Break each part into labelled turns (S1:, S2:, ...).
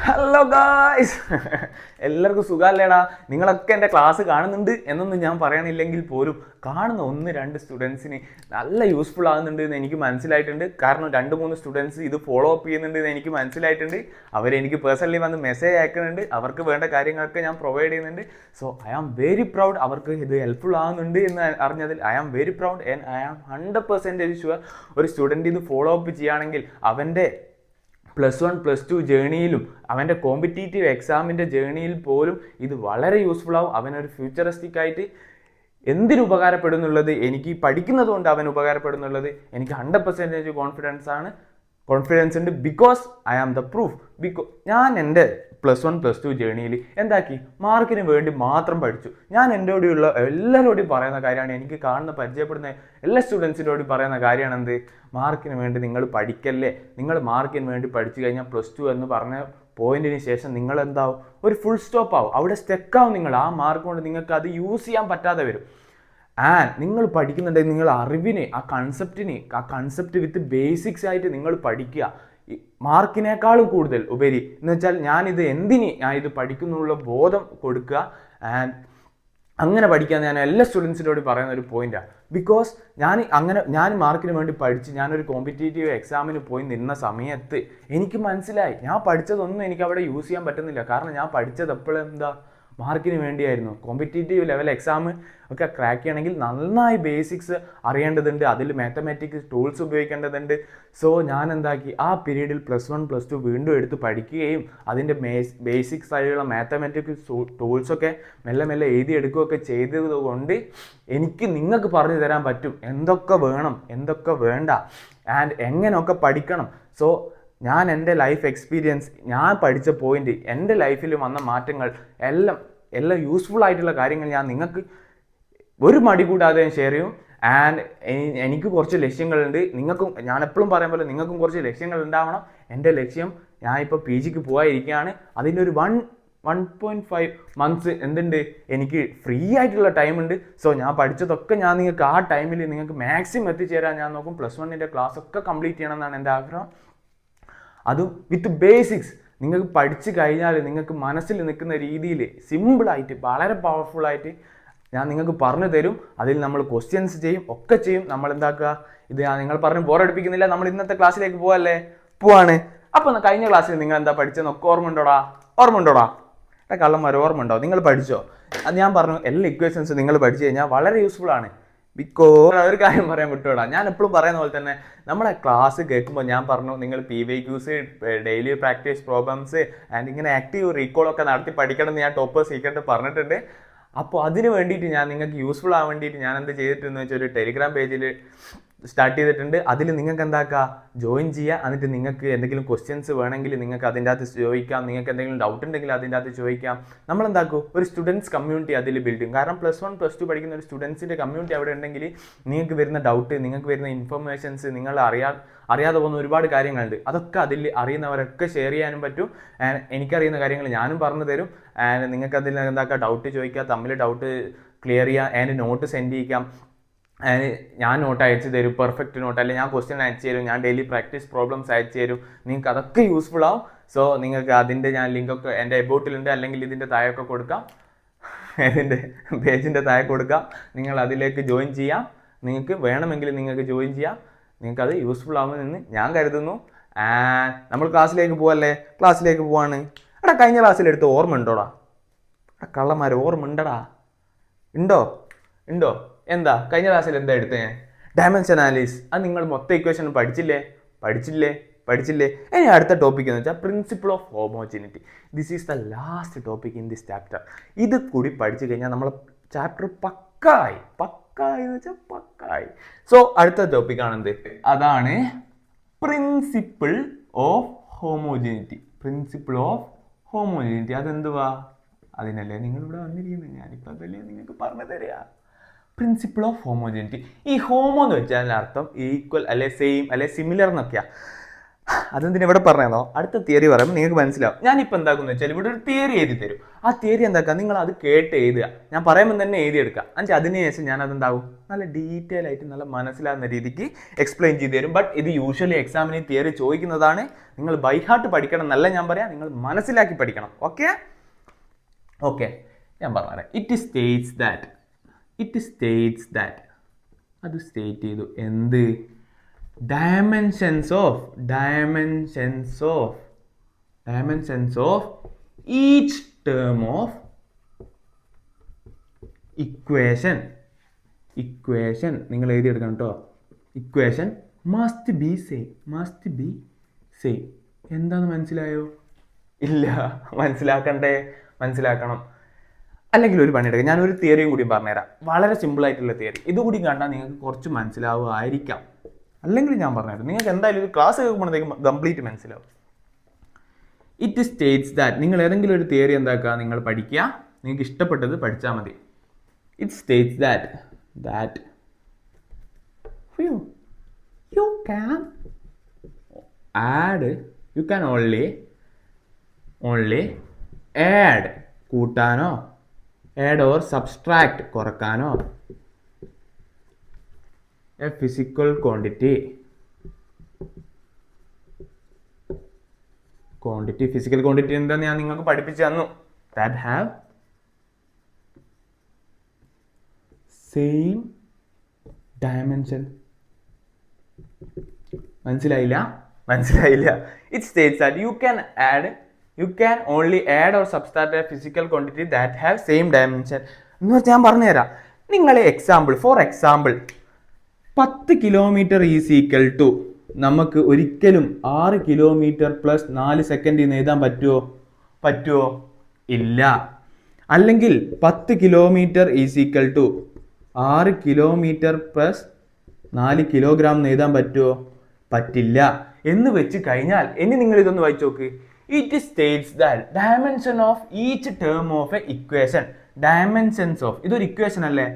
S1: Hello guys, എല്ലാവർക്കും സുഖമല്ലേടാ? നിങ്ങളൊക്കെ എൻ്റെ ക്ലാസ് കാണുന്നുണ്ട് എന്നൊന്നും ഞാൻ പറയണില്ലെങ്കിൽ പോലും കാണുന്ന 1-2 സ്റ്റുഡൻസിന് നല്ല യൂസ്ഫുൾ ആകുന്നുണ്ട് എന്ന് എനിക്ക് മനസ്സിലായിട്ടുണ്ട്. കാരണം 2-3 സ്റ്റുഡൻസ് ഇത് ഫോളോ അപ്പ് ചെയ്യുന്നുണ്ട് എന്ന് എനിക്ക് മനസ്സിലായിട്ടുണ്ട്. അവരെനിക്ക് പേഴ്സണലി വന്ന് മെസ്സേജ് അയക്കുന്നുണ്ട്. അവർക്ക് വേണ്ട കാര്യങ്ങളൊക്കെ ഞാൻ പ്രൊവൈഡ് ചെയ്യുന്നുണ്ട്. So I am very proud. അവർക്ക് ഇത് ഹെൽപ്ഫുൾ ആകുന്നുണ്ട് എന്ന് അറിഞ്ഞതിൽ I am very proud and I am 100% sure ഒരു സ്റ്റുഡൻറ്റ് ഇത് ഫോളോ അപ്പ് ചെയ്യുകയാണെങ്കിൽ അവൻ്റെ +1 +2 ജേണിയിലും അവൻ്റെ കോമ്പറ്റീറ്റീവ് എക്സാമിൻ്റെ ജേണിയിൽ പോലും ഇത് വളരെ യൂസ്ഫുൾ ആവും. അവനൊരു ഫ്യൂച്ചറിസ്റ്റിക് ആയിട്ട് എന്തിനു ഉപകാരപ്പെടുന്നുള്ളത്, എനിക്ക് പഠിക്കുന്നത് കൊണ്ട് അവൻ ഉപകാരപ്പെടുന്നുള്ളത് എനിക്ക് 100% കോൺഫിഡൻസ് ഉണ്ട്. Because I am the proof. ഞാൻ എൻ്റെ +1 +2 ജേണിയിൽ എന്താക്കി, മാർക്കിന് വേണ്ടി മാത്രം പഠിച്ചു. ഞാൻ എൻ്റെ കൂടെയുള്ള എല്ലാവരോടും പറയുന്ന കാര്യമാണ്, എനിക്ക് കാണുന്ന പരിചയപ്പെടുന്ന എല്ലാ സ്റ്റുഡൻസിനോടും പറയുന്ന കാര്യമാണ് എന്ത്, മാർക്കിന് വേണ്ടി നിങ്ങൾ പഠിക്കല്ലേ. നിങ്ങൾ മാർക്കിന് വേണ്ടി പഠിച്ചു കഴിഞ്ഞാൽ +2 എന്ന് പറഞ്ഞ പോയിന്റിന് ശേഷം നിങ്ങൾ എന്താവും, ഒരു ഫുൾ സ്റ്റോപ്പ് ആവും, അവിടെ സ്റ്റെക്കാവും. നിങ്ങൾ ആ മാർക്ക് കൊണ്ട് നിങ്ങൾക്ക് അത് യൂസ് ചെയ്യാൻ പറ്റാതെ വരും. നിങ്ങൾ പഠിക്കുന്നുണ്ടെങ്കിൽ നിങ്ങൾ അറിവിനെ, ആ കൺസെപ്റ്റ് വിത്ത് ബേസിക്സ് ആയിട്ട് നിങ്ങൾ പഠിക്കുക. മാർക്കിനേക്കാളും കൂടുതൽ ഉപരി എന്ന് വെച്ചാൽ ഞാൻ ഇത് പഠിക്കുന്നുള്ള ബോധം കൊടുക്കുക. ആൻഡ് അങ്ങനെ പഠിക്കാൻ ഞാൻ എല്ലാ സ്റ്റുഡൻസിനോട് പറയുന്ന ഒരു പോയിന്റാണ്. ബിക്കോസ് ഞാൻ മാർക്കിന് വേണ്ടി പഠിച്ച് ഞാനൊരു കോമ്പറ്റേറ്റീവ് എക്സാമിന് പോയി നിന്ന സമയത്ത് എനിക്ക് മനസ്സിലായി, ഞാൻ പഠിച്ചതൊന്നും എനിക്ക് അവിടെ യൂസ് ചെയ്യാൻ പറ്റുന്നില്ല. കാരണം ഞാൻ പഠിച്ചത് എപ്പോഴും മാർക്കിന് വേണ്ടിയായിരുന്നു. കോമ്പറ്റേറ്റീവ് ലെവൽ എക്സാം ഒക്കെ ക്രാക്ക് ചെയ്യണമെങ്കിൽ നന്നായി ബേസിക്സ് അറിയേണ്ടതുണ്ട്, അതിൽ മാത്തമാറ്റിക്സ് ടൂൾസ് ഉപയോഗിക്കേണ്ടതുണ്ട്. സോ ഞാൻ എന്താക്കി, ആ പീരീഡിൽ +1 +2 വീണ്ടും എടുത്ത് പഠിക്കുകയും അതിൻ്റെ ബേസിക്സ് ആയിട്ടുള്ള മാത്തമാറ്റിക്സ് ടൂൾസൊക്കെ മെല്ലെ മെല്ലെ എഴുതിയെടുക്കുകയൊക്കെ ചെയ്തത് കൊണ്ട് എനിക്ക് നിങ്ങൾക്ക് പറഞ്ഞു തരാൻ പറ്റും എന്തൊക്കെ വേണം, എന്തൊക്കെ വേണ്ട, ആൻഡ് എങ്ങനെയൊക്കെ പഠിക്കണം. സോ ഞാൻ എൻ്റെ ലൈഫ് എക്സ്പീരിയൻസ്, ഞാൻ പഠിച്ച പോയിന്റ്, എൻ്റെ ലൈഫിൽ വന്ന മാറ്റങ്ങൾ എല്ലാം യൂസ്ഫുൾ ആയിട്ടുള്ള കാര്യങ്ങൾ ഞാൻ നിങ്ങൾക്ക് ഒരു മടി കൂടാതെ ഷെയർ ചെയ്യും. ആൻഡ് എനിക്ക് കുറച്ച് ലക്ഷ്യങ്ങളുണ്ട്. ഞാൻ എപ്പോഴും പറയാൻ പോലെ നിങ്ങൾക്കും കുറച്ച് ലക്ഷ്യങ്ങൾ ഉണ്ടാവണം. എൻ്റെ ലക്ഷ്യം, ഞാൻ ഇപ്പോൾ PGക്ക് പോകാതിരിക്കുകയാണ്. അതിൻ്റെ ഒരു 1.5 മന്ത്സ് എന്തുണ്ട്, എനിക്ക് ഫ്രീ ആയിട്ടുള്ള ടൈമുണ്ട്. സോ ഞാൻ പഠിച്ചതൊക്കെ ഞാൻ നിങ്ങൾക്ക് ആ ടൈമിൽ നിങ്ങൾക്ക് മാക്സിമം എത്തിച്ചേരാൻ ഞാൻ നോക്കും. +1ൻ്റെ ക്ലാസ് ഒക്കെ കംപ്ലീറ്റ് ചെയ്യണം എന്നാണ് എൻ്റെ ആഗ്രഹം. അതും വിത്ത് ബേസിക്സ്. നിങ്ങൾക്ക് പഠിച്ചു കഴിഞ്ഞാൽ നിങ്ങൾക്ക് മനസ്സിൽ നിൽക്കുന്ന രീതിയിൽ സിമ്പിളായിട്ട് വളരെ പവർഫുള്ളായിട്ട് ഞാൻ നിങ്ങൾക്ക് പറഞ്ഞു തരും. അതിൽ നമ്മൾ ക്വസ്റ്റ്യൻസ് ചെയ്യും, ഒക്കെ ചെയ്യും. നമ്മൾ എന്താക്കുക, ഇത് നിങ്ങൾ പറഞ്ഞ് ബോറടിപ്പിക്കുന്നില്ല, നമ്മൾ ഇന്നത്തെ ക്ലാസ്സിലേക്ക് പോവാണ്. അപ്പോൾ കഴിഞ്ഞ ക്ലാസ്സിൽ നിങ്ങൾ എന്താ പഠിച്ചതെന്നൊക്കെ ഓർമ്മ ഉണ്ടോടാ? കള്ളന്മാർ ഓർമ്മ ഉണ്ടോ? നിങ്ങൾ പഠിച്ചോ? അത് ഞാൻ പറഞ്ഞു, എല്ലാ ഇക്വേഷൻസും നിങ്ങൾ പഠിച്ചു കഴിഞ്ഞാൽ വളരെ യൂസ്ഫുൾ ആണ്. ബിക്കോസ് ഒരു കാര്യം പറയാൻ വിട്ടുവിടാ, ഞാൻ എപ്പോഴും പറയുന്ന പോലെ തന്നെ നമ്മളെ ക്ലാസ് കേൾക്കുമ്പോൾ ഞാൻ പറഞ്ഞു, നിങ്ങൾ PYQs, daily practice problems and ഇങ്ങനെ ആക്റ്റീവ് റീകോളൊക്കെ നടത്തി പഠിക്കണം എന്ന് ഞാൻ ടോപ്പ് സീക്രട്ട് പറഞ്ഞിട്ടുണ്ട്. അപ്പോൾ അതിന് വേണ്ടിയിട്ട് ഞാൻ നിങ്ങൾക്ക് യൂസ്ഫുൾ ആവാൻ വേണ്ടിയിട്ട് ഞാൻ എന്ത് ചെയ്തിട്ടുണ്ടെന്ന് വെച്ചാൽ ഒരു ടെലിഗ്രാം പേജിൽ സ്റ്റാർട്ട് ചെയ്തിട്ടുണ്ട്. അതിൽ നിങ്ങൾക്ക് എന്താക്കുക, ജോയിൻ ചെയ്യുക. എന്നിട്ട് നിങ്ങൾക്ക് എന്തെങ്കിലും ക്വസ്റ്റ്യൻസ് വേണമെങ്കിൽ നിങ്ങൾക്ക് അതിൻ്റെ അകത്ത് ചോദിക്കാം. നിങ്ങൾക്ക് എന്തെങ്കിലും ഡൗട്ട് ഉണ്ടെങ്കിൽ അതിൻ്റെ അകത്ത് ചോദിക്കാം. നമ്മളെന്താക്കും, ഒരു സ്റ്റുഡൻസ് കമ്മ്യൂണിറ്റി അതിൽ ബിൽഡ് ചെയ്യും. കാരണം +1 +2 പഠിക്കുന്ന ഒരു സ്റ്റുഡൻസിൻ്റെ കമ്മ്യൂണിറ്റി അവിടെ ഉണ്ടെങ്കിൽ നിങ്ങൾക്ക് വരുന്ന ഡൗട്ട്, നിങ്ങൾക്ക് വരുന്ന ഇൻഫർമേഷൻസ്, നിങ്ങൾ അറിയാതെ പോകുന്ന ഒരുപാട് കാര്യങ്ങളുണ്ട്. അതൊക്കെ അതിൽ അറിയുന്നവരൊക്കെ ഷെയർ ചെയ്യാനും പറ്റും. എനിക്കറിയുന്ന കാര്യങ്ങൾ ഞാനും പറഞ്ഞു തരും. ആൻഡ് നിങ്ങൾക്ക് അതിൽ എന്താക്കുക, ഡൗട്ട് ചോദിക്കുക, തമ്മിൽ ഡൗട്ട് ക്ലിയർ ചെയ്യുക. ആൻഡ് നോട്ട് സെൻഡ് ചെയ്യിക്കാം. ഞാൻ നോട്ട് അയച്ചു തരും, പെർഫെക്റ്റ് നോട്ട്, അല്ലെങ്കിൽ ഞാൻ ക്വസ്റ്റ്യൻ അയച്ചു തരും, ഞാൻ ഡെയിലി പ്രാക്ടീസ് പ്രോബ്ലംസ് അയച്ചു തരും. നിങ്ങൾക്ക് അതൊക്കെ യൂസ്ഫുൾ ആവും. സോ നിങ്ങൾക്ക് അതിൻ്റെ ഞാൻ ലിങ്കൊക്കെ എൻ്റെ എബൌട്ടിലുണ്ട്, അല്ലെങ്കിൽ ഇതിൻ്റെ താഴെയൊക്കെ കൊടുക്കാം, ഇതിൻ്റെ പേജിൻ്റെ താഴെ കൊടുക്കാം. നിങ്ങൾ അതിലേക്ക് ജോയിൻ ചെയ്യാം. നിങ്ങൾക്ക് വേണമെങ്കിൽ നിങ്ങൾക്ക് ജോയിൻ ചെയ്യാം. നിങ്ങൾക്കത് യൂസ്ഫുൾ ആവുമെന്ന് ഞാൻ കരുതുന്നു. നമ്മൾ ക്ലാസ്സിലേക്ക് പോവാണ്. കഴിഞ്ഞ ക്ലാസ്സിലെടുത്ത് ഓർമ്മ ഉണ്ടോടാ? കള്ളന്മാർ ഓർമ്മ ഉണ്ടോ? എന്താ കഴിഞ്ഞ ക്ലാസ്സിൽ എന്താ എടുത്തേ? Dimension analysis. അത് നിങ്ങൾ മൊത്തം ഇക്വേഷൻ പഠിച്ചില്ലേ? ഇനി അടുത്ത ടോപ്പിക് എന്ന് വെച്ചാൽ principle of homogeneity. This is the last topic in this chapter. ഇത് കൂടി പഠിച്ചു കഴിഞ്ഞാൽ നമ്മളെ ചാപ്റ്റർ പക്കായി എന്ന് വെച്ചാൽ പക്കായി. സോ അടുത്ത ടോപ്പിക്കാണ് എന്ത്? അതാണ് പ്രിൻസിപ്പിൾ ഓഫ് ഹോമോജിനിറ്റി. അതെന്തുവാ? അതിനല്ലേ നിങ്ങളിവിടെ വന്നിരിക്കുന്നത്. ഞാനിപ്പോൾ അതല്ലേ നിങ്ങൾക്ക് പറഞ്ഞു തരിക. Principle of homogeneity. ഈ ഹോമോ എന്ന് വെച്ചാൽ അർത്ഥം ഈക്വൽ, അല്ലെ സെയിം, അല്ലെ സിമിലർ എന്നൊക്കെയാണ്. അതെന്തിനാ ഇവിടെ പറഞ്ഞോ, അടുത്ത തിയറി പറയുമ്പോൾ നിങ്ങൾക്ക് മനസ്സിലാവും. ഞാനിപ്പോൾ എന്താക്കുന്നു വെച്ചാൽ ഇവിടെ ഒരു തിയറി എഴുതി തരും. ആ തിയറി എന്താക്കുക, നിങ്ങൾ അത് കേട്ട് എഴുതുക. ഞാൻ പറയുമ്പോൾ തന്നെ എഴുതിയെടുക്കുക. എന്നിട്ട് അതിനുശേഷം ഞാൻ അതെന്താവും നല്ല ഡീറ്റെയിൽ ആയിട്ട് നല്ല മനസ്സിലാകുന്ന രീതിക്ക് എക്സ്പ്ലെയിൻ ചെയ്ത് തരും. ബട്ട് ഇത് യൂഷ്വലി എക്സാമിന് തിയറി ചോദിക്കുന്നതാണ്. നിങ്ങൾ ബൈ ഹാർട്ട് പഠിക്കണം എന്നല്ല ഞാൻ പറയാം, നിങ്ങൾ മനസ്സിലാക്കി പഠിക്കണം. ഓക്കെ ഓക്കെ, ഞാൻ പറഞ്ഞുതരാം. ഇറ്റ് സ്റ്റേറ്റ്സ് ദാറ്റ് അത് സ്റ്റേറ്റ് ചെയ്തു. എന്ത്? dimensions of each term of equation നിങ്ങൾ എഴുതിയെടുക്കണം കേട്ടോ. Equation must be same. എന്താന്ന് മനസ്സിലായോ? ഇല്ല, മനസ്സിലാക്കണം. അല്ലെങ്കിൽ ഒരു പണിയെടുക്കാം, ഞാനൊരു തിയറിയും കൂടി പറഞ്ഞുതരാം. വളരെ സിമ്പിളായിട്ടുള്ള തിയറി. ഇതുകൂടി കണ്ടാൽ നിങ്ങൾക്ക് കുറച്ച് മനസ്സിലാവുമായിരിക്കാം. അല്ലെങ്കിൽ ഞാൻ പറഞ്ഞുതരാം, നിങ്ങൾക്ക് എന്തായാലും ഒരു ക്ലാസ് കേൾക്കുമ്പോഴത്തേക്കും കംപ്ലീറ്റ് മനസ്സിലാവും. ഇറ്റ് സ്റ്റേറ്റ്സ് ദാറ്റ്, നിങ്ങൾ ഏതെങ്കിലും ഒരു തിയറി എന്താക്കുക, നിങ്ങൾ പഠിക്കുക, നിങ്ങൾക്ക് ഇഷ്ടപ്പെട്ടത് പഠിച്ചാൽ മതി. It states that you can only add, കൂട്ടാനോ, add or subtract, കുറക്കാനോ, a physical quantity എന്താന്ന് ഞാൻ നിങ്ങൾക്ക് പഠിപ്പിച്ചു തന്നു. that have same dimension. മനസ്സിലായില്ല? It states that you can only add or subtract a physical quantity that have same dimension. എന്ന് വെച്ചാൽ ഞാൻ പറഞ്ഞുതരാം. നിങ്ങളെ for example 10 kilometre is equal to, നമുക്ക് ഒരിക്കലും 6 കിലോമീറ്റർ പ്ലസ് 4 സെക്കൻഡ് എന്ന് എഴുതാൻ പറ്റുമോ? ഇല്ല. അല്ലെങ്കിൽ 10 kilometre is equal to 6 kilometre plus 4 kilogram എന്ന് എഴുതാൻ പറ്റില്ല. എന്ന് വെച്ച് കഴിഞ്ഞാൽ ഇനി നിങ്ങൾ ഇതൊന്ന് വായിച്ചു നോക്ക്. It states that dimension of each term of a equation. Dimensions of, ഇതൊരു ഇക്വേഷൻ അല്ലേ?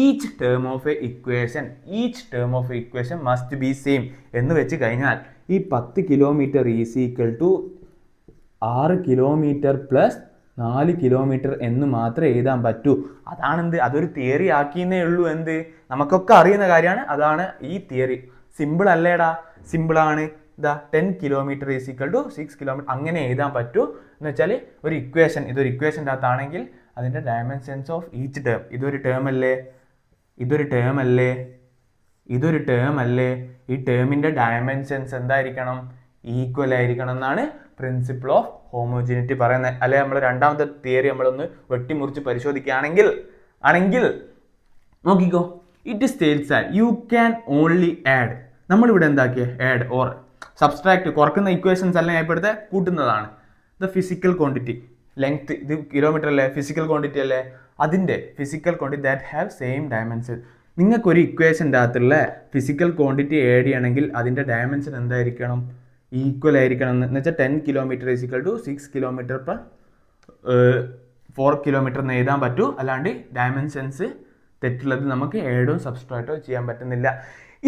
S1: Each term of a equation must be same എന്ന് വെച്ച് കഴിഞ്ഞാൽ ഈ 10 kilometre is equal to 6 kilometre plus 4 kilometre എന്ന് മാത്രമേ എഴുതാൻ പറ്റൂ. അതാണെന്ത്, അതൊരു തിയറി ആക്കിയെന്നേ ഉള്ളൂ. എന്ത്, നമുക്കൊക്കെ അറിയുന്ന കാര്യമാണ്. അതാണ് ഈ തിയറി. സിമ്പിൾ അല്ലേടാ? സിമ്പിളാണ്. 10 kilometre is equal to 6 kilometre അങ്ങനെ എഴുതാൻ പറ്റൂ. എന്ന് വെച്ചാൽ ഇതൊരു ഇക്വേഷൻ്റെ അകത്താണെങ്കിൽ അതിൻ്റെ ഡയമെൻഷൻസ് ഓഫ് ഈച്ച് ടേം, ഇതൊരു ടേം അല്ലേ, ഈ ടേമിൻ്റെ ഡയമെൻഷൻസ് എന്തായിരിക്കണം? ഈക്വൽ ആയിരിക്കണം എന്നാണ് പ്രിൻസിപ്പിൾ ഓഫ് ഹോമോജിനിറ്റി പറയുന്നത്. അല്ലെ നമ്മൾ രണ്ടാമത്തെ തിയറി നമ്മളൊന്ന് വെട്ടിമുറിച്ച് പരിശോധിക്കുകയാണെങ്കിൽ നോക്കിക്കോ. It states that you can only add, നമ്മളിവിടെ എന്താക്കിയ ആഡ് ഓർ സബ്സ്ട്രാക്ട്, കുറക്കുന്ന ഇക്വേഷൻസ് എല്ലാം ഇപ്പോഴത്തെ കൂട്ടുന്നതാണ്. ദ ഫിസിക്കൽ ക്വാണ്ടിറ്റി, ലെങ്ത്, ഇത് കിലോമീറ്റർ അല്ലേ, ഫിസിക്കൽ ക്വാണ്ടിറ്റി അല്ലേ, അതിൻ്റെ physical quantity that have same dimension. നിങ്ങൾക്കൊരു ഇക്വേഷൻ്റെ അകത്തുള്ള ഫിസിക്കൽ ക്വാണ്ടിറ്റി ആഡ് ചെയ്യണമെങ്കിൽ അതിൻ്റെ ഡയമെൻഷൻ എന്തായിരിക്കണം? ഈക്വൽ ആയിരിക്കണം. എന്ന് വെച്ചാൽ 10 kilometre is equal to 6 kilometre per 4 kilometre എന്ന് എഴുതാൻ പറ്റൂ. അല്ലാണ്ട് ഡയമെൻഷൻസ് തെറ്റുള്ളത് നമുക്ക് ആഡോ സബ്സ്ട്രാക്റ്റോ ചെയ്യാൻ പറ്റുന്നില്ല.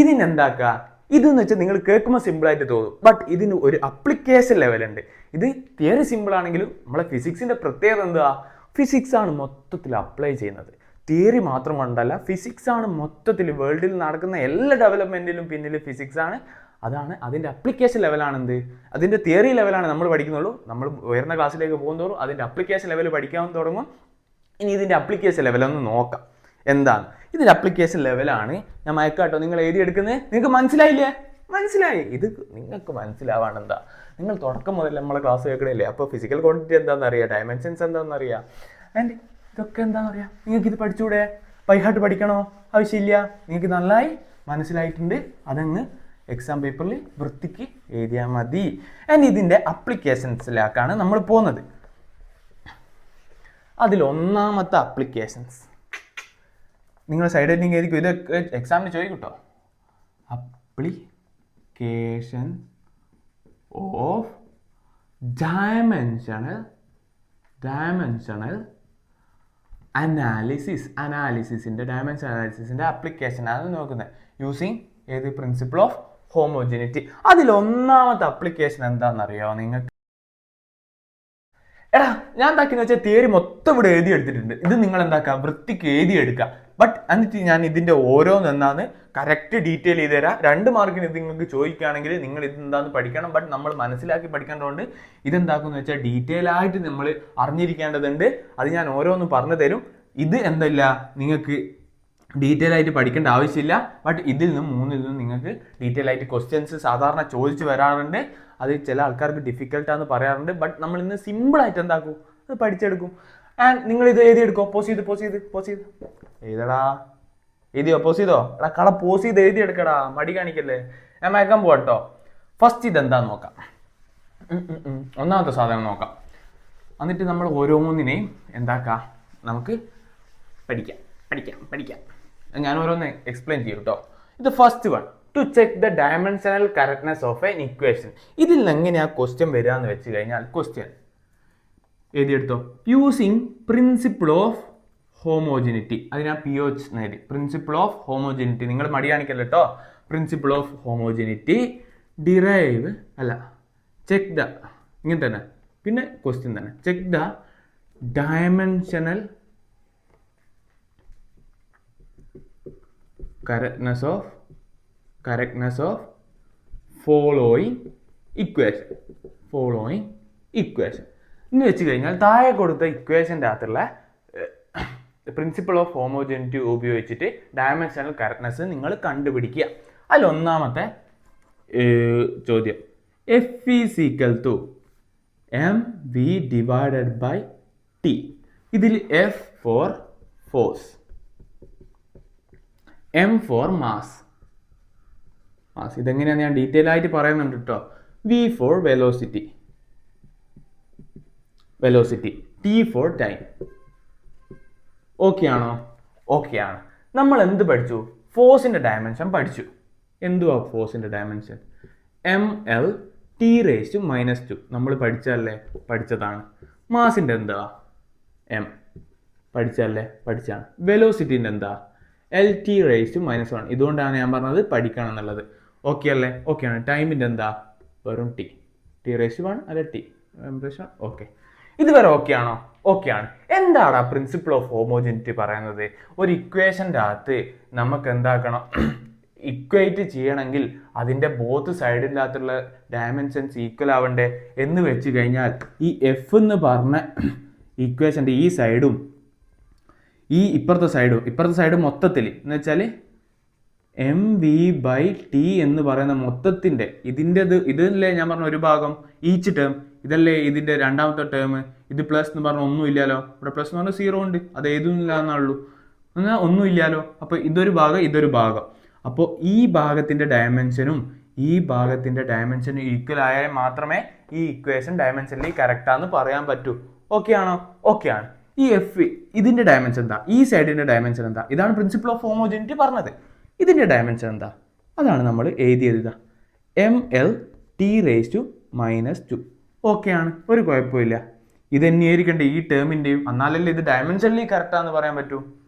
S1: ഇതിനെന്താക്കുക? ഇതെന്ന് വെച്ചാൽ നിങ്ങൾ കേൾക്കുമ്പോൾ സിമ്പിളായിട്ട് തോന്നും, ബട്ട് ഇതിന് ഒരു അപ്ലിക്കേഷൻ ലെവലുണ്ട്. ഇത് തിയറി സിമ്പിൾ ആണെങ്കിലും നമ്മളെ ഫിസിക്സിൻ്റെ പ്രത്യേകത എന്താ? ഫിസിക്സ് ആണ് മൊത്തത്തിൽ അപ്ലൈ ചെയ്യുന്നത്. തിയറി മാത്രം കൊണ്ടല്ല, ഫിസിക്സ് ആണ് മൊത്തത്തിൽ വേൾഡിൽ നടക്കുന്ന എല്ലാ ഡെവലപ്മെൻറ്റിലും പിന്നിൽ ഫിസിക്സ് ആണ്. അതാണ് അതിൻ്റെ അപ്ലിക്കേഷൻ ലെവലാണെന്ത്, അതിൻ്റെ തിയറി ലെവലാണ് നമ്മൾ പഠിക്കുന്നുള്ളൂ. നമ്മൾ ഉയർന്ന ക്ലാസ്സിലേക്ക് പോകുന്നതോറും അതിൻ്റെ അപ്ലിക്കേഷൻ ലെവൽ പഠിക്കാൻ തുടങ്ങും. ഇനി ഇതിൻ്റെ അപ്ലിക്കേഷൻ ലെവലൊന്ന് നോക്കാം. എന്താണ് ഇതിൻ്റെ അപ്ലിക്കേഷൻ ലെവലാണ്? ഞാൻ മയക്കാട്ടോ നിങ്ങൾ എഴുതിയെടുക്കുന്നത്. നിങ്ങൾക്ക് മനസ്സിലായി? ഇത് നിങ്ങൾക്ക് മനസ്സിലാവാണ്. എന്താ, നിങ്ങൾ തുടക്കം മുതൽ നമ്മളെ ക്ലാസ് കേൾക്കണില്ലേ? അപ്പോൾ ഫിസിക്കൽ ക്വാണ്ടിറ്റി എന്താണെന്ന് അറിയാം, ഡയമെൻഷൻസ് എന്താണെന്ന് അറിയാം, ആൻഡ് ഇതൊക്കെ എന്താണെന്ന് അറിയാം. നിങ്ങൾക്കിത് പഠിച്ചുകൂടെ? ബൈ ഹാർട്ട് പഠിക്കണോ? ആവശ്യമില്ല. നിങ്ങൾക്ക് നന്നായി മനസ്സിലായിട്ടുണ്ട്. അതങ്ങ് എക്സാം പേപ്പറിൽ വൃത്തിക്ക് എഴുതിയാൽ മതി. ആൻഡ് ഇതിൻ്റെ അപ്ലിക്കേഷൻസിലേക്കാണ് നമ്മൾ പോകുന്നത്. അതിലൊന്നാമത്തെ അപ്ലിക്കേഷൻസ് നിങ്ങൾ സൈഡ് ഹെഡിങ് ആയിരിക്കും, ഇത് എക്സാമിന് ചോദിക്കട്ടോ. അപ്ലിക്കേഷൻ ഓഫ് ഡയമെൻഷണൽ അനാലിസിസിൻ്റെ ഡയമെൻഷൻ അനാലിസിസിൻ്റെ അപ്ലിക്കേഷൻ ആണ് നോക്കുന്നത്. യൂസിങ് ഏത്? Principle of homogeneity. അതിലൊന്നാമത്തെ അപ്ലിക്കേഷൻ എന്താണെന്നറിയോ നിങ്ങൾക്ക്? എടാ ഞാൻ എന്താക്കിയെന്ന് വെച്ചാൽ തിയറി മൊത്തം ഇവിടെ എഴുതി എടുത്തിട്ടുണ്ട്. ഇത് നിങ്ങൾ എന്താക്കുക, വൃത്തിക്ക് എഴുതി എടുക്കുക. ബട്ട് എന്നിട്ട് ഞാൻ ഇതിന്റെ ഓരോന്നെന്നാന്ന് കറക്റ്റ് ഡീറ്റെയിൽ ചെയ്ത് തരാം. 2 മാർക്കിന് ഇത് നിങ്ങൾക്ക് ചോദിക്കുകയാണെങ്കിൽ നിങ്ങൾ ഇതെന്താന്ന് പഠിക്കണം. ബട്ട് നമ്മൾ മനസ്സിലാക്കി പഠിക്കേണ്ടതുകൊണ്ട് ഇതെന്താക്കുമെന്ന് വെച്ചാൽ ഡീറ്റെയിൽ ആയിട്ട് നമ്മൾ അറിഞ്ഞിരിക്കേണ്ടതുണ്ട്. അത് ഞാൻ ഓരോന്നും പറഞ്ഞു തരും. ഇത് എന്തല്ല നിങ്ങൾക്ക് ഡീറ്റെയിൽ ആയിട്ട് പഠിക്കേണ്ട ആവശ്യമില്ല. ബട്ട് ഇതിൽ നിന്നും 3-ൽ നിന്നും നിങ്ങൾക്ക് ഡീറ്റെയിൽ ആയിട്ട് ക്വസ്റ്റ്യൻസ് സാധാരണ ചോദിച്ചു വരാറുണ്ട്. അത് ചില ആൾക്കാർക്ക് ഡിഫിക്കൽട്ടാന്ന് പറയാറുണ്ട്. ബട്ട് നമ്മൾ ഇന്ന് സിമ്പിളായിട്ട് എന്താക്കും, അത് പഠിച്ചെടുക്കും. ആൻഡ് നിങ്ങൾ ഇത് എഴുതിയെടുക്കോ. പോസ് ചെയ്ത് എഴുതടാ. എഴുതിയോ? പോസ് ചെയ്തോ? എടാ കള പോസ് ചെയ്ത് എഴുതിയെടുക്കടാ, മടി കാണിക്കല്ലേ. ഞാൻ മയക്കാൻ പോകട്ടോ. ഫസ്റ്റ് ഇതെന്താന്ന് നോക്കാം. ഒന്നാമത്തെ സാധനം നോക്കാം. എന്നിട്ട് നമ്മൾ ഓരോന്നിനെയും എന്താക്കാം, നമുക്ക് പഠിക്കാം. ഞാൻ ഓരോന്ന് എക്സ്പ്ലെയിൻ ചെയ്യും കേട്ടോ. ഇത് first one, to check the dimensional correctness of an equation. ഇതിൽ നിന്ന് എങ്ങനെയാ ക്വസ്റ്റ്യൻ വരിക എന്ന് വെച്ച് കഴിഞ്ഞാൽ, ക്വസ്റ്റ്യൻ എഴുതിയെടുത്തോ. Using principle of homogeneity. അതിനാ PH എഴുതി. Principle of homogeneity. നിങ്ങൾ മടി കാണിക്കല്ലോ കേട്ടോ. പ്രിൻസിപ്പിൾ ഓഫ് ഹോമോജിനിറ്റി ഡിറൈവ് അല്ല, ചെക്ക് ദ, ഇങ്ങനെ തന്നെ. പിന്നെ ക്വസ്റ്റ്യൻ തന്നെ, check the dimensional correctness of following equation എന്ന് വെച്ച് കഴിഞ്ഞാൽ താഴെ കൊടുത്ത ഇക്വേഷൻ്റെ അകത്തുള്ള പ്രിൻസിപ്പിൾ ഓഫ് ഹോമോജനിറ്റി ഉപയോഗിച്ചിട്ട് ഡയമെൻഷണൽ കറക്റ്റ്നെസ് നിങ്ങൾ കണ്ടുപിടിക്കുക. അതിലൊന്നാമത്തെ ചോദ്യം, F is equal to mv divided by t. ഇതിൽ F for force, M for mass. ഇതെങ്ങനെയാണ് ഞാൻ ഡീറ്റെയിൽ ആയിട്ട് പറയുന്നുണ്ട് കേട്ടോ. V for velocity, T for time. Okay ആണോ? ഓക്കെ ആണ്. നമ്മൾ എന്ത് പഠിച്ചു? ഫോഴ്സിന്റെ ഡയമെൻഷൻ പഠിച്ചു. എന്തുവാ ഫോഴ്സിന്റെ ഡയമെൻഷൻ? ml T⁻². നമ്മൾ പഠിച്ചതാണ്. മാസിന്റെ എന്താ? m. പഠിച്ചാണ്. വെലോസിറ്റിന്റെ എന്താ? LT⁻⁻1. ഇതുകൊണ്ടാണ് ഞാൻ പറഞ്ഞത് പഠിക്കണം എന്നുള്ളത്. ഓക്കെ അല്ലേ? ഓക്കെ ആണ്. ടൈമിന്റെ എന്താ? വെറും T⁻1 അല്ല T. ഓക്കെ, ഇതുവരെ ഓക്കെ ആണോ? ഓക്കെ ആണ്. എന്താണ് ആ പ്രിൻസിപ്പിൾ ഓഫ് ഹോമോജനിറ്റി പറയുന്നത്? ഒരു ഇക്വേഷൻ്റെ അകത്ത് നമുക്ക് എന്താക്കണം, ഇക്വേറ്റ് ചെയ്യണമെങ്കിൽ അതിൻ്റെ ബോത്ത് സൈഡിൻ്റെ അകത്തുള്ള ഡയമെൻഷൻസ് ഈക്വൽ ആവണ്ടേ എന്ന് വെച്ച് കഴിഞ്ഞാൽ ഈ എഫ് എന്ന് പറഞ്ഞ ഇക്വേഷൻ്റെ ഈ സൈഡും ഈ ഇപ്പുറത്തെ സൈഡും മൊത്തത്തിൽ എന്ന് വെച്ചാൽ mv/t എന്ന് പറയുന്ന മൊത്തത്തിൻ്റെ ഇതല്ലേ ഞാൻ പറഞ്ഞ ഒരു ഭാഗം, ഈച്ച് ടേം ഇതല്ലേ ഇതിൻ്റെ രണ്ടാമത്തെ ടേം. ഇത് പ്ലസ് എന്ന് പറഞ്ഞാൽ ഒന്നും ഇല്ലല്ലോ. ഇവിടെ പ്ലസ് എന്ന് പറഞ്ഞാൽ 0 ഉണ്ട്, അത് ഏതൊന്നുമില്ല എന്നുള്ളൂ, എന്നാൽ ഒന്നും ഇല്ലല്ലോ. അപ്പോൾ ഇതൊരു ഭാഗം. അപ്പോൾ ഈ ഭാഗത്തിൻ്റെ ഡയമെൻഷനും ഈക്വൽ ആയാൽ മാത്രമേ ഈ ഇക്വേഷൻ ഡയമെൻഷനിൽ കറക്റ്റാന്ന് പറയാൻ പറ്റൂ. ഓക്കെ ആണോ? ഓക്കെ ആണ്. ഈ എഫ് ഇതിൻ്റെ ഡയമെൻഷൻ എന്താ? ഈ സൈഡിൻ്റെ ഡയമെൻഷൻ എന്താ? ഇതാണ് പ്രിൻസിപ്പിൾ ഓഫ് ഹോമോജനിറ്റി പറഞ്ഞത്. ഇതിൻ്റെ ഡയമെൻഷൻ എന്താ? അതാണ് നമ്മൾ എഴുതിയത്. ml T⁻². ഓക്കെ ആണ്, ഒരു കുഴപ്പമില്ല. ഇത് തന്നെയായിരിക്കണ്ടേ ഈ ടേമിൻ്റെയും, എന്നാലല്ലേ ഇത് ഡയമെൻഷനിൽ കറക്റ്റാന്ന് പറയാൻ പറ്റൂ.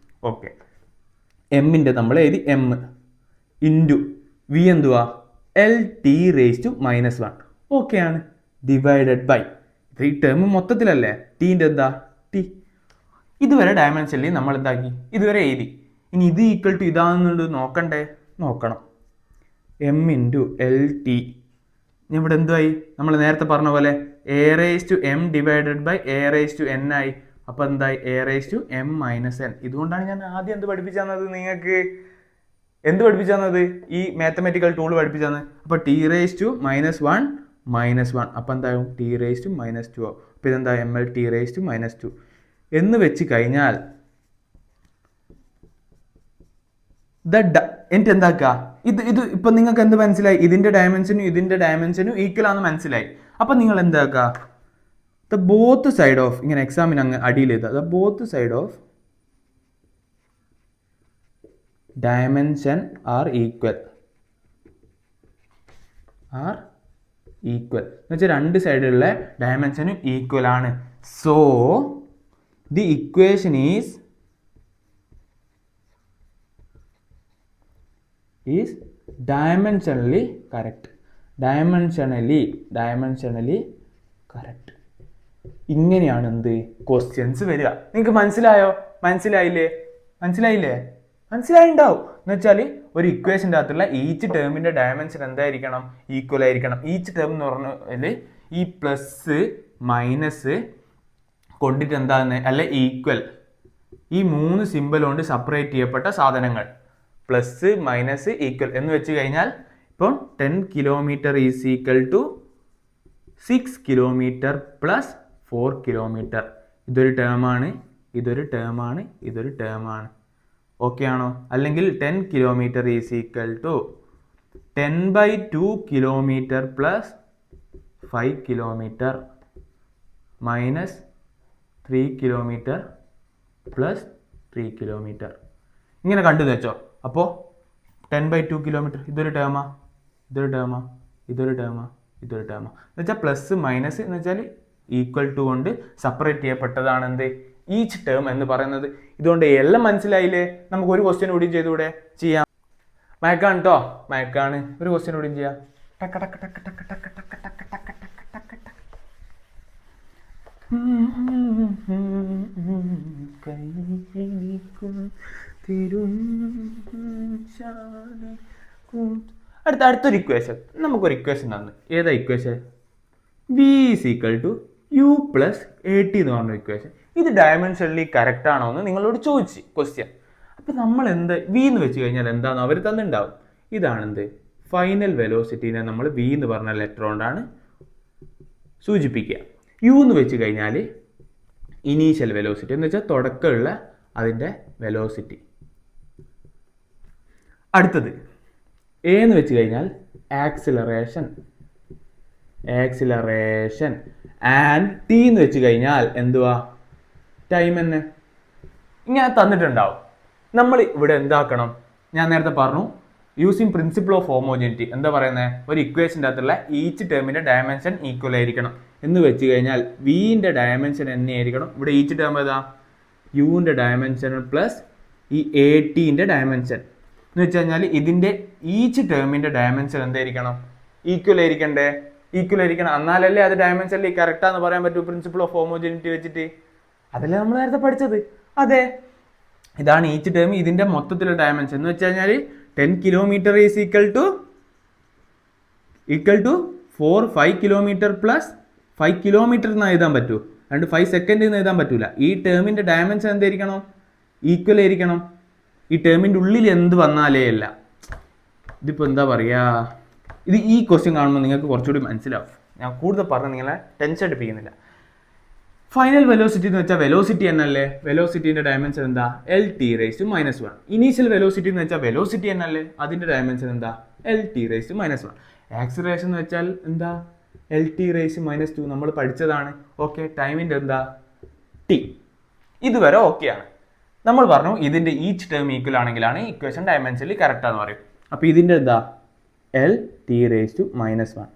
S1: ഓക്കെ, എമ്മിൻ്റെ നമ്മൾ എഴുതി m ഇൻറ്റു v എന്തുവാ? LT⁻⁻1. ഓക്കെ ആണ്. ഡിവൈഡഡ് ബൈ ഈ ടേം മൊത്തത്തിലല്ലേ, ടീൻ്റെ എന്താ? ടി. ഇതുവരെ ഡയമെൻഷനിൽ നമ്മൾ എന്താക്കി? ഇതുവരെ എഴുതി. ഇനി ഇത് ഈക്വൽ ടു ഇതാണെന്നുള്ളത് നോക്കണം. m into LT. ഇവിടെ എന്തുമായി? നമ്മൾ നേരത്തെ പറഞ്ഞ പോലെ a⁻m ഡിവൈഡഡ് ബൈ a⁻n ആയി. അപ്പോൾ എന്തായി? a⁻m−n. ഇതുകൊണ്ടാണ് ഞാൻ ആദ്യം എന്ത് പഠിപ്പിച്ചു തന്നത് നിങ്ങൾക്ക്? ഈ മാത്തമാറ്റിക്കൽ ടൂൾ പഠിപ്പിച്ചു തന്നത്. അപ്പോൾ T⁻⁻1 അപ്പോൾ എന്താകും? T⁻². അപ്പോൾ ഇതെന്താ? ml T⁻² എന്ന് വെച്ച് കഴിഞ്ഞാൽ എന്നിട്ട് എന്താക്കുക? ഇത് ഇപ്പം നിങ്ങൾക്ക് എന്ത് മനസ്സിലായി? ഇതിൻ്റെ ഡയമെൻഷനും ഈക്വൽ ആണെന്ന് മനസ്സിലായി. അപ്പം നിങ്ങൾ എന്താക്കുക? ദ ബോത്ത് സൈഡ് ഓഫ്, ഇങ്ങനെ എക്സാമിന് അങ്ങ് അടിയിൽ ചെയ്താൽ the both side of dimension are equal എന്ന് വെച്ചാൽ രണ്ട് സൈഡിലുള്ള ഡയമെൻഷനും ഈക്വൽ ആണ്. So the equation is dimensionally correct. Dimensionally correct. ഇങ്ങനെയാണ് എന്ത് ക്വസ്റ്റ്യൻസ് വരിക. നിങ്ങൾക്ക് മനസ്സിലായില്ലേ? മനസ്സിലായിണ്ടാവും. എന്ന് വെച്ചാൽ ഒരു ഇക്വേഷൻ്റെ അകത്തുള്ള ഈച്ച് ടേമിൻ്റെ ഡയമെൻഷൻ എന്തായിരിക്കണം? ഈക്വൽ ആയിരിക്കണം. ഈച്ച് ടേം എന്ന് പറഞ്ഞാൽ ഈ പ്ലസ് മൈനസ് കൊണ്ടിട്ട് എന്താന്ന് അല്ലെ ഈക്വൽ, ഈ 3 സിമ്പിൾ കൊണ്ട് സെപ്പറേറ്റ് ചെയ്യപ്പെട്ട സാധനങ്ങൾ പ്ലസ് മൈനസ് ഈക്വൽ എന്ന് വെച്ച് കഴിഞ്ഞാൽ ഇപ്പോൾ 10 kilometre is equal to 6 kilometre plus 4 kilometre. ഇതൊരു ടേമാണ്, ഇതൊരു ടേമാണ്. ഓക്കെ ആണോ? അല്ലെങ്കിൽ 10 kilometre is equal to 10/2 kilometre plus 5 kilometre minus 3 kilometre plus 3 kilometre. ഇങ്ങനെ കണ്ടു വെച്ചോ. അപ്പോൾ 10/2 കിലോമീറ്റർ ഇതൊരു ടേമാ, എന്ന് വെച്ചാൽ പ്ലസ് മൈനസ് എന്ന് വെച്ചാൽ ഈക്വൽ ടു കൊണ്ട് സെപ്പറേറ്റ് ചെയ്യപ്പെട്ടതാണ് എന്ത് ഈച്ച് ടേം എന്ന് പറയുന്നത്. ഇതുകൊണ്ട് എല്ലാം മനസ്സിലായില്ലേ? നമുക്ക് ഒരു ക്വസ്റ്റ്യൻ കൂടി ചെയ്തുകൂടെ? ചെയ്യാം. മയക്കാണ് കേട്ടോ, മയക്കാണ്. ഒരു ക്വസ്റ്റ്യൻ കൂടി ചെയ്യാം. അടുത്തൊരു ഇക്വേഷൻ. നമുക്കൊരു ഇക്വേഷൻ തന്നു. ഏതാ equation? V is equal to U plus A T എന്ന് പറഞ്ഞ ഇക്വേഷൻ. ഇത് ഡയമെൻഷനലി കറക്റ്റ് ആണോ എന്ന് നിങ്ങളോട് ചോദിച്ചു ക്വസ്റ്റ്യൻ. അപ്പം നമ്മൾ എന്ത് വി എന്ന് വെച്ച് കഴിഞ്ഞാൽ എന്താണെന്ന് അവർ തന്നിട്ടുണ്ടാവും. ഇതാണെന്ത് ഫൈനൽ വെലോസിറ്റീനെ നമ്മൾ വി എന്ന് പറഞ്ഞ ലെറ്റർ കൊണ്ടാണ് സൂചിപ്പിക്കുക. യു എന്ന് വെച്ച് കഴിഞ്ഞാൽ ഇനീഷ്യൽ വെലോസിറ്റി എന്ന് വെച്ചാൽ തുടക്കമുള്ള അതിൻ്റെ വെലോസിറ്റി. അടുത്തത് എ എന്ന് വെച്ച് കഴിഞ്ഞാൽ ആക്സിലറേഷൻ ആൻഡ് ടി എന്ന് വെച്ച് കഴിഞ്ഞാൽ എന്തുവാ? ടൈം തന്നെ. ഇങ്ങനെ തന്നിട്ടുണ്ടാവും. നമ്മൾ ഇവിടെ എന്താക്കണം? ഞാൻ നേരത്തെ പറഞ്ഞു യൂസിങ് പ്രിൻസിപ്പിൾ ഓഫ് ഹോമോജനിറ്റി. എന്താ പറയുന്നത്? ഒരു ഇക്വേഷൻ്റെ അകത്തുള്ള ഈച്ച് ടേമിൻ്റെ ഡയമെൻഷൻ ഈക്വൽ ആയിരിക്കണം എന്ന് വെച്ച് കഴിഞ്ഞാൽ വിൻ്റെ ഡയമെൻഷൻ എന്നെയായിരിക്കണം. ഇവിടെ ഈച്ച് ടേം ഏതാ? യുവിൻ്റെ ഡയമെൻഷൻ പ്ലസ് ഈ എ ടിൻ്റെ ഡയമെൻഷൻ എന്ന് വെച്ച് കഴിഞ്ഞാൽ ഇതിൻ്റെ ഈച്ച് ടേമിൻ്റെ ഡയമെൻഷൻ എന്തായിരിക്കണം? ഈക്വൽ ആയിരിക്കണം. എന്നാലല്ലേ അത് ഡയമെൻഷനിൽ കറക്റ്റാന്ന് പറയാൻ പറ്റൂ പ്രിൻസിപ്പിൾ ഓഫ് ഹോമോജനിറ്റി വെച്ചിട്ട്. അതല്ലേ നമ്മൾ നേരത്തെ പഠിച്ചത്? അതെ, ഇതാണ് ഈച്ച് ടേം ഇതിൻ്റെ മൊത്തത്തിലുള്ള ഡയമെൻഷൻ എന്ന് വെച്ച് കഴിഞ്ഞാൽ 10 kilometre is equal to 5 kilometre plus 5 kilometre എന്ന് എഴുതാൻ പറ്റൂ. അതുകൊണ്ട് 5 സെക്കൻഡ് എന്ന് എഴുതാൻ പറ്റൂല. ഈ ടേമിൻ്റെ ഡയമെൻഷൻ എന്തായിരിക്കണം? ഈക്വൽ ആയിരിക്കണം. ഈ ടേമിൻ്റെ ഉള്ളിൽ എന്ത് വന്നാലേ അല്ല. ഇതിപ്പോൾ എന്താ പറയുക? ഇത് ഈ ക്വസ്റ്റ്യൻ കാണുമ്പോൾ നിങ്ങൾക്ക് കുറച്ചുകൂടി മനസ്സിലാവും. ഞാൻ കൂടുതൽ പറഞ്ഞ് നിങ്ങളെ ടെൻഷൻ എടുപ്പിക്കുന്നില്ല. ഫൈനൽ വെലോസിറ്റി എന്ന് വെച്ചാൽ വെലോസിറ്റി എന്നല്ലേ? വെലോസിറ്റിൻ്റെ ഡയമെൻഷൻ എന്താ? LT⁻⁻1. ഇനീഷ്യൽ വെലോസിറ്റി എന്ന് വെച്ചാൽ വെലോസിറ്റി എന്നല്ലേ? അതിൻ്റെ ഡയമെൻഷൻ എന്താ? LT⁻⁻1. ആക്സിലറേഷൻ എന്ന് വെച്ചാൽ എന്താ? LT⁻2. നമ്മൾ പഠിച്ചതാണ്. ഓക്കെ, ടൈമിൻ്റെ എന്താ? T. ഇതുവരെ ഓക്കെയാണ്. നമ്മൾ പറഞ്ഞു ഇതിൻ്റെ ഈച്ച് ടേം ഈക്വൽ ആണെങ്കിലാണ് ഇക്വേഷൻ ഡയമെൻഷനിൽ കറക്റ്റ് ആണെന്ന് പറയും. അപ്പോൾ ഇതിൻ്റെ എന്താ? LT⁻1.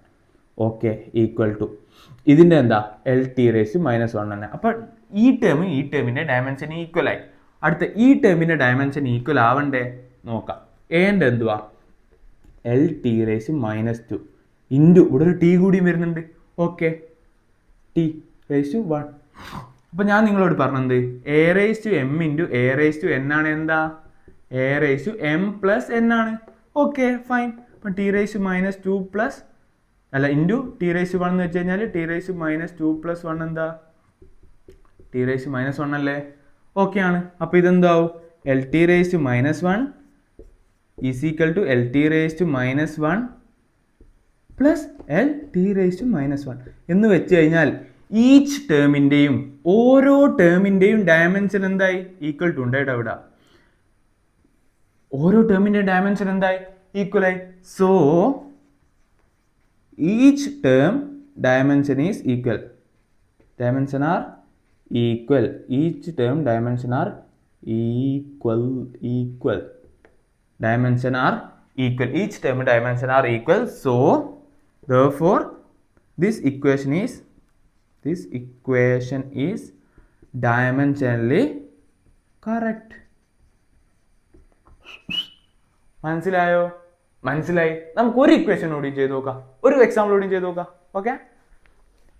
S1: ഓക്കെ, ഈക്വൽ ടു ഇതിൻ്റെ എന്താ? LT⁻1 തന്നെ. അപ്പോൾ ഈ ടേമിൻ്റെ ഡയമെൻഷൻ ഈക്വൽ ആയി. അടുത്ത ഈ ടേമിൻ്റെ ഡയമെൻഷൻ ഈക്വൽ ആവണ്ടേ? നോക്കാം. എൻ്റെ എന്തുവാ? LT⁻2 ഇൻറ്റു ഇവിടെ ഒരു ടി കൂടിയും വരുന്നുണ്ട്. Okay, T⁻1. അപ്പോൾ ഞാൻ നിങ്ങളോട് പറഞ്ഞത് A⁻m ഇൻറ്റു A⁻n ആണ്. എന്താ? A⁻m പ്ലസ് n ആണ്. Okay, fine. അപ്പം T⁻2 പ്ലസ് അല്ല ഇൻറ്റു T⁻1 എന്ന് വെച്ച് കഴിഞ്ഞാൽ T⁻2 പ്ലസ് 1 എന്താ? T⁻1 അല്ലേ? ഓക്കെ ആണ്. അപ്പോൾ ഇതെന്താവും? LT⁻1 is equal to LT⁻1 plus LT⁻1 എന്ന് വെച്ച് കഴിഞ്ഞാൽ ഈച്ച് ടേമിൻ്റെയും ഓരോ ടേമിൻ്റെയും ഡയമെൻഷൻ എന്തായി? ഈക്വൽ ടു ഉണ്ടായിട്ട് അവിടെ ഓരോ ടേമിൻ്റെ ഡയമെൻഷൻ എന്തായി? ഈക്വലായി. So each term dimension is equal. Dimension are equal. Each term dimension are equal. Dimension are equal. Each term dimension are equal. So therefore this equation is dimensionally correct. മനസ്സിലായോ? മനസ്സിലായി? നമുക്ക് ഒരു ഇക്വേഷൻ കൂടി ചെയ്ത് നോക്കാം, ഒരു എക്സാമ്പിൾ കൂടി ചെയ്ത് നോക്കാം. ഓക്കെ,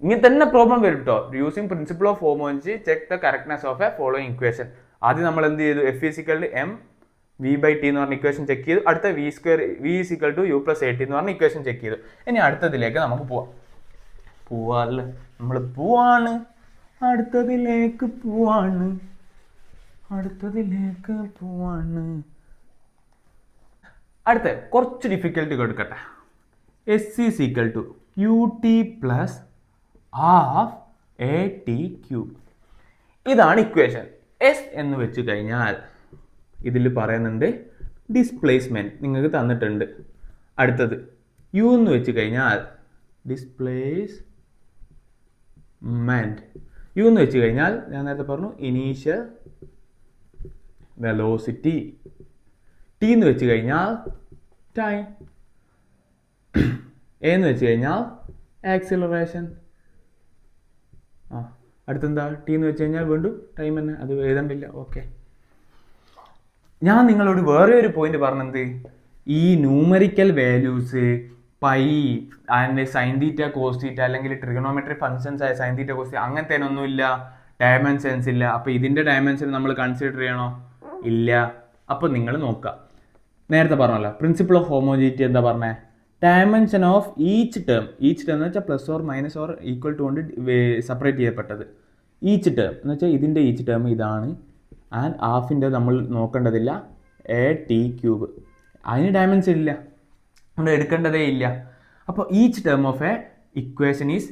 S1: ഇങ്ങനെ തന്നെ പ്രോബ്ലം വരും കേട്ടോ. യൂസിങ് പ്രിൻസിപ്പിൾ ഓഫ് ഹോമോജി check the correctness of a following equation. ആദ്യം നമ്മൾ എന്ത് ചെയ്തു? F is equal M V by T എന്ന് പറഞ്ഞ ഇക്വേഷൻ ചെക്ക് ചെയ്തു. അടുത്ത V square V is equal to U plus A T എന്ന് പറഞ്ഞ ഇക്വേഷൻ ചെക്ക് ചെയ്തു. ഇനി അടുത്തതിലേക്ക് നമുക്ക് പോവാല്ലേ, നമ്മൾ പോവാണ്, അടുത്തതിലേക്ക് പോവാണ്. അടുത്ത കുറച്ച് ഡിഫിക്കൽട്ടി കൊടുക്കട്ടെ. S is equal to u t plus half a t cube. ഇതാണ് ഇക്വേഷൻ. എസ് എന്ന് വെച്ച് കഴിഞ്ഞാൽ ഇതിൽ പറയുന്നുണ്ട് ഡിസ്പ്ലേസ്മെൻറ്റ് നിങ്ങൾക്ക് തന്നിട്ടുണ്ട്. അടുത്തത് യു എന്ന് വെച്ച് കഴിഞ്ഞാൽ ഡിസ്പ്ലേസ്മെൻറ്റ്. യു എന്ന് വെച്ച് കഴിഞ്ഞാൽ ഞാൻ നേരത്തെ പറഞ്ഞു ഇനീഷ്യൽ വെലോസിറ്റി. ടി എന്ന് വെച്ച് കഴിഞ്ഞാൽ ടൈം. എ എന്ന് വെച്ച് കഴിഞ്ഞാൽ ആക്സിലറേഷൻ. അടുത്തെന്താ? ടി എന്ന് വെച്ച് കഴിഞ്ഞാൽ വീണ്ടും ടൈം തന്നെ, അത് എഴുതണ്ടില്ല. ഓക്കെ, ഞാൻ നിങ്ങളോട് വേറെ ഒരു പോയിന്റ് പറഞ്ഞത്, ഈ numerical values pi and sine theta cos theta അല്ലെങ്കിൽ ട്രിഗണോമെട്രി ഫംഗ്ഷൻസ് ആയ സൈൻ തീറ്റ കോസ് അങ്ങനത്തെ ഒന്നുമില്ല, ഡയമെൻഷൻസ് ഇല്ല. അപ്പോൾ ഇതിൻ്റെ ഡയമെൻഷൻ നമ്മൾ കൺസിഡർ ചെയ്യണോ? ഇല്ല. അപ്പോൾ നിങ്ങൾ നോക്കുക, നേരത്തെ പറഞ്ഞല്ലോ പ്രിൻസിപ്പിൾ ഓഫ് ഹോമോജിനിറ്റി എന്താ പറഞ്ഞത്? ഡയമെൻഷൻ ഓഫ് ഈച്ച് ടേം എന്ന് വെച്ചാൽ plus or minus or equal to കൊണ്ട് സെപ്പറേറ്റ് ചെയ്യപ്പെട്ടത്. ഈച്ച് ടേം എന്ന് വെച്ചാൽ ഇതിൻ്റെ ഈച്ച് ടേം ഇതാണ്. ആൻഡ് ഹാഫിൻ്റെ നമ്മൾ നോക്കേണ്ടതില്ല, എ ടി ക്യൂബ്. അതിന് ഡയമെൻഷൻ ഇല്ല, നമ്മൾ എടുക്കേണ്ടതേ ഇല്ല. അപ്പോൾ each term of a equation is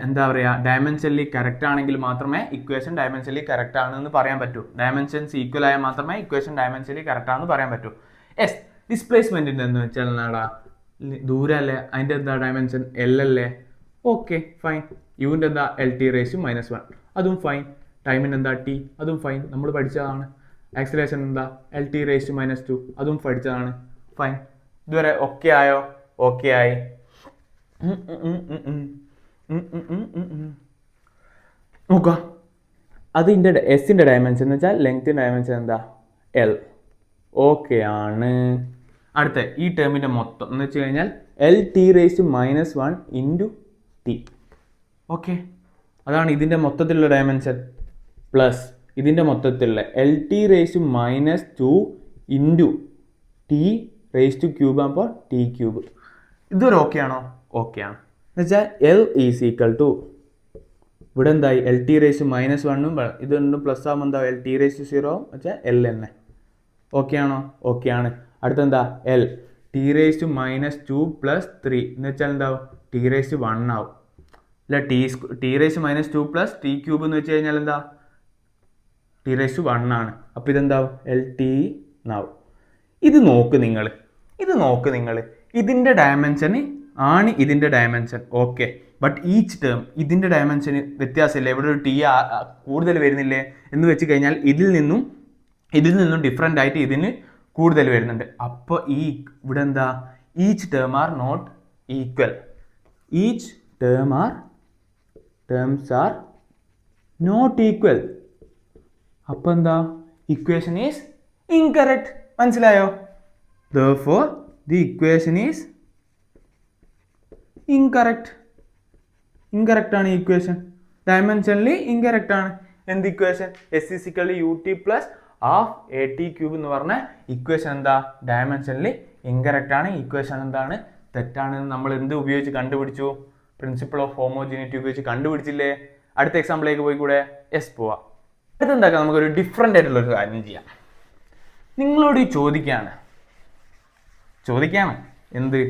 S1: എന്താ പറയുക, ഡയമെൻഷനലി കറക്റ്റ് ആണെങ്കിൽ മാത്രമേ ഇക്വേഷൻ ഡയമെൻഷനലി കറക്റ്റ് ആണെന്ന് പറയാൻ പറ്റൂ. ഡയമെൻഷൻസ് ഈക്വൽ ആയാൽ മാത്രമേ ഇക്വേഷൻ ഡയമെൻഷനലി കറക്റ്റ് ആണെന്ന് പറയാൻ പറ്റൂ. യെസ്, ഡിസ്പ്ലേസ്മെൻറ്റിൻ്റെ എന്ന് വെച്ചാൽ എന്നാടാ, ദൂരമല്ലേ, അതിൻ്റെ എന്താ ഡയമെൻഷൻ എൽ അല്ലേ? Okay fine. യുവിൻ്റെ എന്താ എൽ ടി റേസ് ടു -1, അതും ഫൈൻ. ടൈമിൻ്റെ എന്താ ടി, അതും ഫൈൻ, നമ്മൾ പഠിച്ചതാണ്. ആക്സിലേഷൻ എന്താ എൽ ടി റേസ് ടു -2, അതും പഠിച്ചതാണ്. ഫൈൻ. ഇതുവരെ ഓക്കെ ആയോ? ഓക്കെ ആയി. നോക്കുക, അതിൻ്റെ എസിൻ്റെ ഡയമെൻഷൻ എന്ന് വെച്ചാൽ ലെങ്ത്തിൻ്റെ ഡയമെൻഷൻ എന്താ? എൽ. ഓക്കെ ആണ്. അടുത്ത ഈ ടേമിൻ്റെ മൊത്തം എന്ന് വെച്ച് കഴിഞ്ഞാൽ l T raise to -1 into t. Okay, അതാണ് ഇതിൻ്റെ മൊത്തത്തിലുള്ള ഡയമെൻഷൻ. പ്ലസ് ഇതിൻ്റെ മൊത്തത്തിലുള്ള l T raise to -2 into T raise to cube ആകുമ്പോൾ ടി ക്യൂബ്. ഇതൊരു ഓക്കെ ആണോ? ഓക്കെ ആണ്. എന്ന് വെച്ചാൽ എൽ ഈസ് ഈക്വൽ ടു ഇവിടെ എന്തായി? എൽ ടി റേസ് ടു -1ഉം ഇത് രണ്ടും പ്ലസ് ആകുമ്പോൾ എന്താ? എൽ ടി റേസ് ടു 0 വെച്ചാൽ എൽ തന്നെ. ഓക്കെ ആണോ? ഓക്കെ ആണ്. അടുത്തെന്താ? എൽ ടി റേസ് ടു -2 + 3 എന്ന് വെച്ചാൽ എന്താവും? ടി റേസ് ടു 1 ആവും. അല്ല, t raise to -2 + t cube എന്ന് വെച്ച് കഴിഞ്ഞാൽ എന്താ? ടി റേസ് ടു 1 ആണ്. അപ്പോൾ ഇതെന്താവും? എൽ ടി എന്നാവും. ഇത് നോക്ക് നിങ്ങൾ, ഇതിൻ്റെ ഡയമെൻഷന് ആണ് ഇതിൻ്റെ dimension. Okay, but each term ഇതിൻ്റെ ഡയമെൻഷന് വ്യത്യാസമില്ല. ഇവിടെ ഒരു ടി കൂടുതൽ വരുന്നില്ലേ എന്ന് വെച്ച് കഴിഞ്ഞാൽ ഇതിൽ നിന്നും ഡിഫറെൻ്റ് ആയിട്ട് ഇതിന് കൂടുതൽ വരുന്നുണ്ട്. അപ്പോൾ ഇവിടെ എന്താ? Each term are not equal. Each terms are not equal. അപ്പോൾ എന്താ? Equation is incorrect. മനസ്സിലായോ? Therefore the equation is incorrect. Incorrect ആണ് ഇക്വേഷൻ, ഡയമെൻഷനലി ഇൻകറക്റ്റ് ആണ്. എന്ത് equation? S is equal u t plus half a t cube എന്ന് പറഞ്ഞ equation എന്താ? Dimensionally incorrect ആണ്. ഇക്വേഷൻ എന്താണ്? തെറ്റാണെന്ന് നമ്മൾ എന്ത് ഉപയോഗിച്ച് കണ്ടുപിടിച്ചു? പ്രിൻസിപ്പിൾ ഓഫ് ഹോമോജിനിറ്റി ഉപയോഗിച്ച് കണ്ടുപിടിച്ചില്ലേ? അടുത്ത എക്സാമ്പിളിലേക്ക് പോയി കൂടെ? യെസ്, പോവാം. അടുത്തെന്താക്കാം? നമുക്കൊരു ഡിഫറെൻ്റ് ആയിട്ടുള്ളൊരു കാര്യം ചെയ്യാം. നിങ്ങളോട് ചോദിക്കുകയാണ് എന്ത്?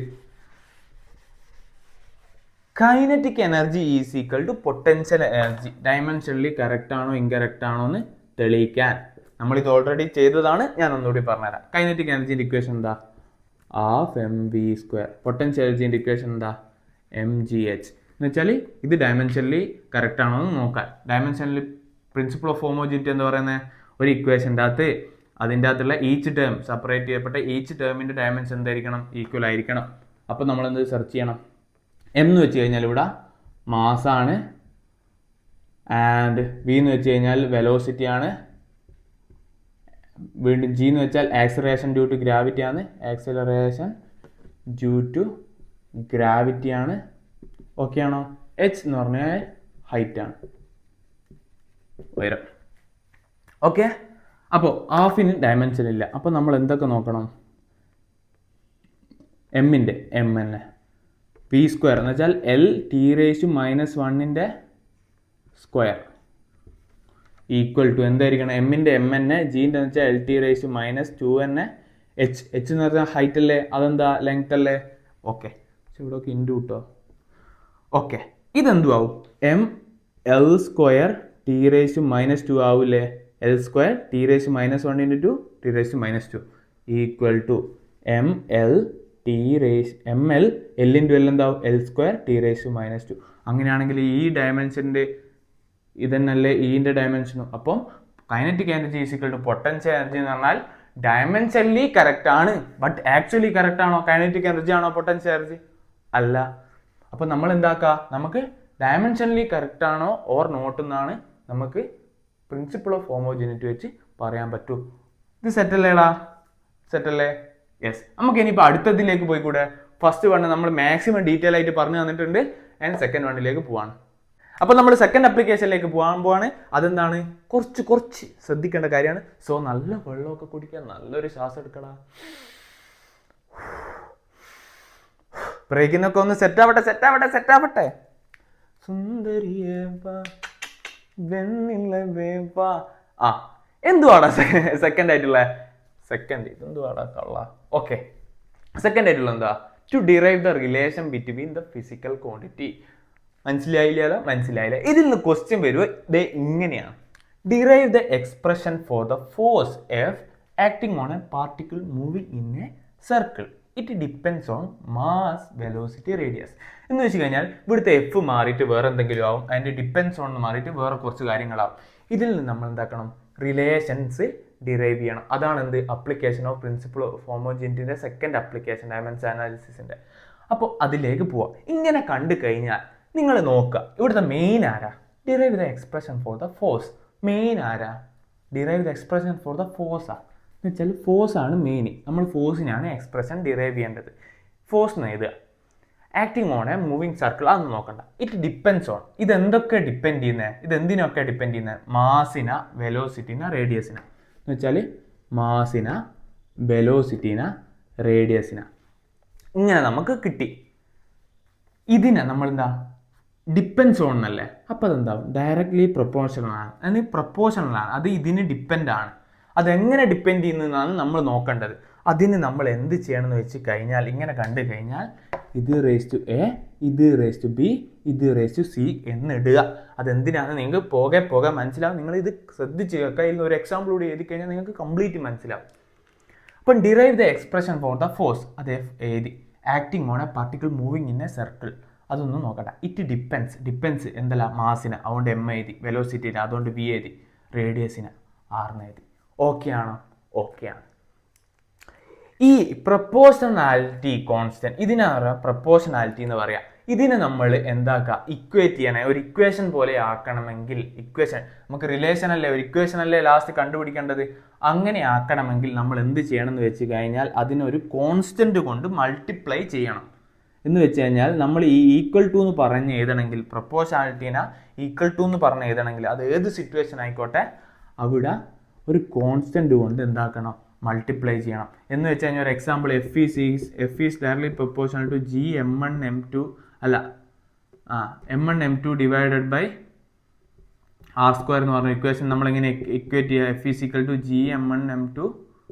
S1: Kinetic energy is equal to potential energy dimensionally correct ആണോ ഇൻകറക്റ്റ് ആണോ എന്ന് തെളിയിക്കാൻ. നമ്മളിത് ഓൾറെഡി ചെയ്തതാണ്, ഞാൻ ഒന്നുകൂടി പറഞ്ഞുതരാം. കൈനറ്റിക് എനർജിൻ്റെ ഇക്വേഷൻ എന്താ? ½ പൊട്ടൻഷ്യൽ എനർജിൻ്റെ ഇക്വേഷൻ എന്താ? mgh. എന്ന് വെച്ചാൽ ഇത് ഡയമെൻഷനലി കറക്റ്റ് ആണോ എന്ന് നോക്കാൻ. ഡയമെൻഷനലി പ്രിൻസിപ്പിൾ ഓഫ് ഹോമോജിനിറ്റി എന്ന് പറയുന്നത് ഒരു ഇക്വേഷൻ്റെ അകത്ത് അതിൻ്റെ അകത്തുള്ള ഈച്ച് ടേം സെപ്പറേറ്റ് ചെയ്യപ്പെട്ട ഈച്ച് ടേമിൻ്റെ ഡയമെൻഷൻ എന്തായിരിക്കണം? ഈക്വൽ ആയിരിക്കണം. അപ്പോൾ നമ്മളെന്ത് സെർച്ച് ചെയ്യണം? എം എന്ന് വെച്ച് കഴിഞ്ഞാൽ ഇവിടെ മാസാണ്, ആൻഡ് വി എന്ന് വെച്ച് കഴിഞ്ഞാൽ വെലോസിറ്റി ആണ്, വീണ്ടും ജി എന്ന് വെച്ചാൽ ആക്സിലറേഷൻ ഡ്യൂ ടു ഗ്രാവിറ്റി ആണ്, ആക്സിലറേഷൻ ഡ്യൂ ടു ഗ്രാവിറ്റി ആണ്. ഓക്കെ ആണോ? എച്ച് എന്ന് പറഞ്ഞാൽ ഹൈറ്റ് ആണ്, ഉയരം. ഓക്കെ, അപ്പോൾ ഹാഫിന് ഡയമെൻഷൻ ഇല്ല. അപ്പോൾ നമ്മൾ എന്തൊക്കെ നോക്കണം? എമ്മിൻ്റെ എം തന്നെ പി സ്ക്വയർ എന്ന് വെച്ചാൽ l T raise -1 square equal to എന്തായിരിക്കണം? എമ്മിൻ്റെ എം എന്നെ, ജീൻ്റെ എന്ന് വെച്ചാൽ എൽ ടി റേസ് -2 തന്നെ, എച്ച് എച്ച് എന്ന് പറഞ്ഞാൽ ഹൈറ്റ് അല്ലേ, അതെന്താ ലെങ്ത് അല്ലേ? ഓക്കെ, ഇവിടെ ഒക്കെ ഇൻറ്റു കിട്ടോ. ഓക്കെ, ഇതെന്തു ആവും? M L square T raise -2 ആവില്ലേ? L square T raise -1 × 2 T raise -2 equal to M L T raise M L L into L എന്താവും? L square T raise -2. അങ്ങനെയാണെങ്കിൽ ഈ ഡയമെൻഷൻ്റെ ഇതന്നല്ലേ ഈൻ്റെ ഡയമെൻഷനും. അപ്പം kinetic energy equal to potential energy എന്ന് പറഞ്ഞാൽ ഡയമെൻഷനലി കറക്റ്റ് ആണ്, ബട്ട് ആക്ച്വലി കറക്റ്റ് ആണോ? കൈനറ്റിക് എനർജി ആണോ പൊട്ടൻഷ്യൽ എനർജി? അല്ല. അപ്പം നമ്മൾ എന്താക്കുക? നമുക്ക് ഡയമെൻഷനലി കറക്റ്റ് ആണോ ഓർ നോട്ട് എന്നാണ് നമുക്ക് പ്രിൻസിപ്പിൾ ഓഫ് ഹോമോജനിറ്റി വെച്ച് പറയാൻ പറ്റൂ. ഇത് സെറ്റല്ലേടാ? സെറ്റല്ലേ? യെസ്. നമുക്ക് ഇനിയിപ്പോൾ അടുത്തതിലേക്ക് പോയിക്കൂടെ? ഫസ്റ്റ് വൺ നമ്മൾ മാക്സിമം ഡീറ്റെയിൽ ആയിട്ട് പറഞ്ഞു തന്നിട്ടുണ്ട്. ആൻഡ് സെക്കൻഡ് വണ്ണിലേക്ക് പോവാണ്. അപ്പോൾ നമ്മൾ സെക്കൻഡ് ആപ്ലിക്കേഷനിലേക്ക് പോകാൻ. അതെന്താണ്? കുറച്ച് ശ്രദ്ധിക്കേണ്ട കാര്യമാണ്. സോ നല്ല വെള്ളമൊക്കെ കുടിക്കുക, നല്ലൊരു ശ്വാസം എടുക്കടാ. ബ്രേക്കിനൊക്കെ ഒന്ന് സെറ്റാവട്ടെ. സുന്ദരിയേ വെണ്ണിലവേവാ. എന്തുവാടാ സെക്കൻഡ് ആയിട്ടുള്ള? സെക്കൻഡ് ഇതെന്തുവാടാ കള്ള? ഓക്കെ, സെക്കൻഡ് ആയിട്ടുള്ള എന്താ? To derive the relation between the physical quantity. മനസ്സിലായില്ല. ഇതിൽ നിന്ന് ക്വസ്റ്റ്യൻ വരുക ദേ ഇങ്ങനെയാണ്. Derive the expression for the force f acting on a particle moving in a circle. It depends on mass, velocity, radius. എന്ന് വെച്ച് കഴിഞ്ഞാൽ ഇവിടുത്തെ എഫ് മാറിയിട്ട് വേറെ എന്തെങ്കിലും ആവും, അതിൻ്റെ ഡിപ്പെൻഡ്സ് ഓൺ മാറിയിട്ട് വേറെ കുറച്ച് കാര്യങ്ങളാവും. ഇതിൽ നിന്ന് നമ്മൾ എന്താക്കണം? റിലേഷൻസ് ഡിറൈവ് ചെയ്യണം. അതാണ് എന്ത്? അപ്ലിക്കേഷൻ ഓഫ് പ്രിൻസിപ്പിൾ ഓഫ് ഹോമോജനിറ്റിൻ്റെ സെക്കൻഡ് ആപ്ലിക്കേഷൻ, ഡയമെൻഷൻ അനാലിസിസിൻ്റെ. അപ്പോൾ അതിലേക്ക് പോവാം. ഇങ്ങനെ കണ്ടു കഴിഞ്ഞാൽ നിങ്ങൾ നോക്കുക, ഇവിടുത്തെ മെയിൻ ആരാ? Derive the expression for the force. Main ആരാ? Derive the expression for the ഫോഴ്സാ. എന്ന് വെച്ചാൽ ഫോഴ്സ് ആണ് മെയിൻ. നമ്മൾ ഫോഴ്സിനാണ് എക്സ്പ്രഷൻ ഡിറൈവ് ചെയ്യേണ്ടത്. ഫോഴ്സ് എന്ന് എഴുതുക. Acting on a moving circle, അതൊന്നും നോക്കണ്ട. It depends on. ഇതെന്തൊക്കെ ഡിപ്പെൻഡ് ചെയ്യുന്നത്? ഇതെന്തിനൊക്കെ ഡിപ്പെൻഡ് ചെയ്യുന്നത്? മാസിന, വെലോസിറ്റിന, റേഡിയസിന. എന്ന് വെച്ചാൽ മാസിന, വെലോസിറ്റിന, റേഡിയസിന. ഇങ്ങനെ നമുക്ക് കിട്ടി. ഇതിനെ നമ്മളെന്താ? ഡിപ്പെൻഡ്സ് ഓൺ എന്നല്ലേ? അപ്പോൾ അതെന്താവും? ഡയറക്ട്ലി പ്രൊപ്പോർഷണലാണ്. അതിന് പ്രൊപ്പോർഷണലാണ്. അത് ഇതിന് ഡിപ്പെൻഡ് ആണ്. അതെങ്ങനെ ഡിപ്പെൻഡ് ചെയ്യുന്നതെന്നാണ് നമ്മൾ നോക്കേണ്ടത്. അതിന് നമ്മൾ എന്ത് ചെയ്യണമെന്ന് വെച്ച് കഴിഞ്ഞാൽ, ഇങ്ങനെ കണ്ടു കഴിഞ്ഞാൽ ഇത് റേസ് ടു എ, ഇത് റേസ് ടു ബി, ഇത് റേസ് ടു സി എന്നിടുക. അതെന്തിനാണ് നിങ്ങൾക്ക് പോകെ മനസ്സിലാവും. നിങ്ങളിത് ശ്രദ്ധിച്ച് കേൾക്കുക. ഇതിൽ ഒരു എക്സാമ്പിൾ കൂടി എഴുതി കഴിഞ്ഞാൽ നിങ്ങൾക്ക് കംപ്ലീറ്റ് മനസ്സിലാവും. അപ്പം derive the expression for the force, അത് എഴുതി. Acting on a particle moving in a circle, അതൊന്നും നോക്കണ്ട. ഇറ്റ് ഡിപ്പെൻസ് എന്തല്ല? മാസിന്, അതുകൊണ്ട് എം എഴുതി. വെലോസിറ്റിന്, അതുകൊണ്ട് വി എഴുതി. റേഡിയസിന് ആറിന് എഴുതി. ഓക്കെ ആണോ? ഓക്കെ ആണ്. ഈ പ്രപ്പോർഷണാലിറ്റി കോൺസ്റ്റന്റ്, ഇതിനാണ് പ്രപ്പോർഷണാലിറ്റി എന്ന് പറയാം. ഇതിനെ നമ്മൾ എന്താക്കുക? ഇക്വേറ്റ് ചെയ്യണേ. ഒരു ഇക്വേഷൻ പോലെ ആക്കണമെങ്കിൽ, ഇക്വേഷൻ നമുക്ക് റിലേഷൻ അല്ലേ, ഒരു ഇക്വേഷൻ അല്ലേ ലാസ്റ്റ് കണ്ടുപിടിക്കേണ്ടത്. അങ്ങനെ ആക്കണമെങ്കിൽ നമ്മൾ എന്ത് ചെയ്യണം എന്ന് വെച്ച് കഴിഞ്ഞാൽ അതിനൊരു കോൺസ്റ്റന്റ് കൊണ്ട് മൾട്ടിപ്ലൈ ചെയ്യണം. എന്ന് വെച്ച് കഴിഞ്ഞാൽ നമ്മൾ ഈ ഈക്വൽ ടു എന്ന് പറഞ്ഞ് എഴുതണമെങ്കിൽ, പ്രപ്പോർഷണാലിറ്റീനെ ഈക്വൽ ടു എന്ന് പറഞ്ഞ് എഴുതണമെങ്കിൽ, അത് ഏത് സിറ്റുവേഷൻ ആയിക്കോട്ടെ, അവിടെ ഒരു കോൺസ്റ്റന്റ് കൊണ്ട് എന്താക്കണം? മൾട്ടിപ്ലൈ ചെയ്യണം. എന്ന് വെച്ച് കഴിഞ്ഞാൽ ഒരു example, F is directly proportional to G m1 m2 അല്ല m1 m2 divided by R square എന്ന് പറഞ്ഞ ഇക്വേഷൻ നമ്മളിങ്ങനെ ഇക്വേറ്റ് ചെയ്യുക. F is equal to G m1 m2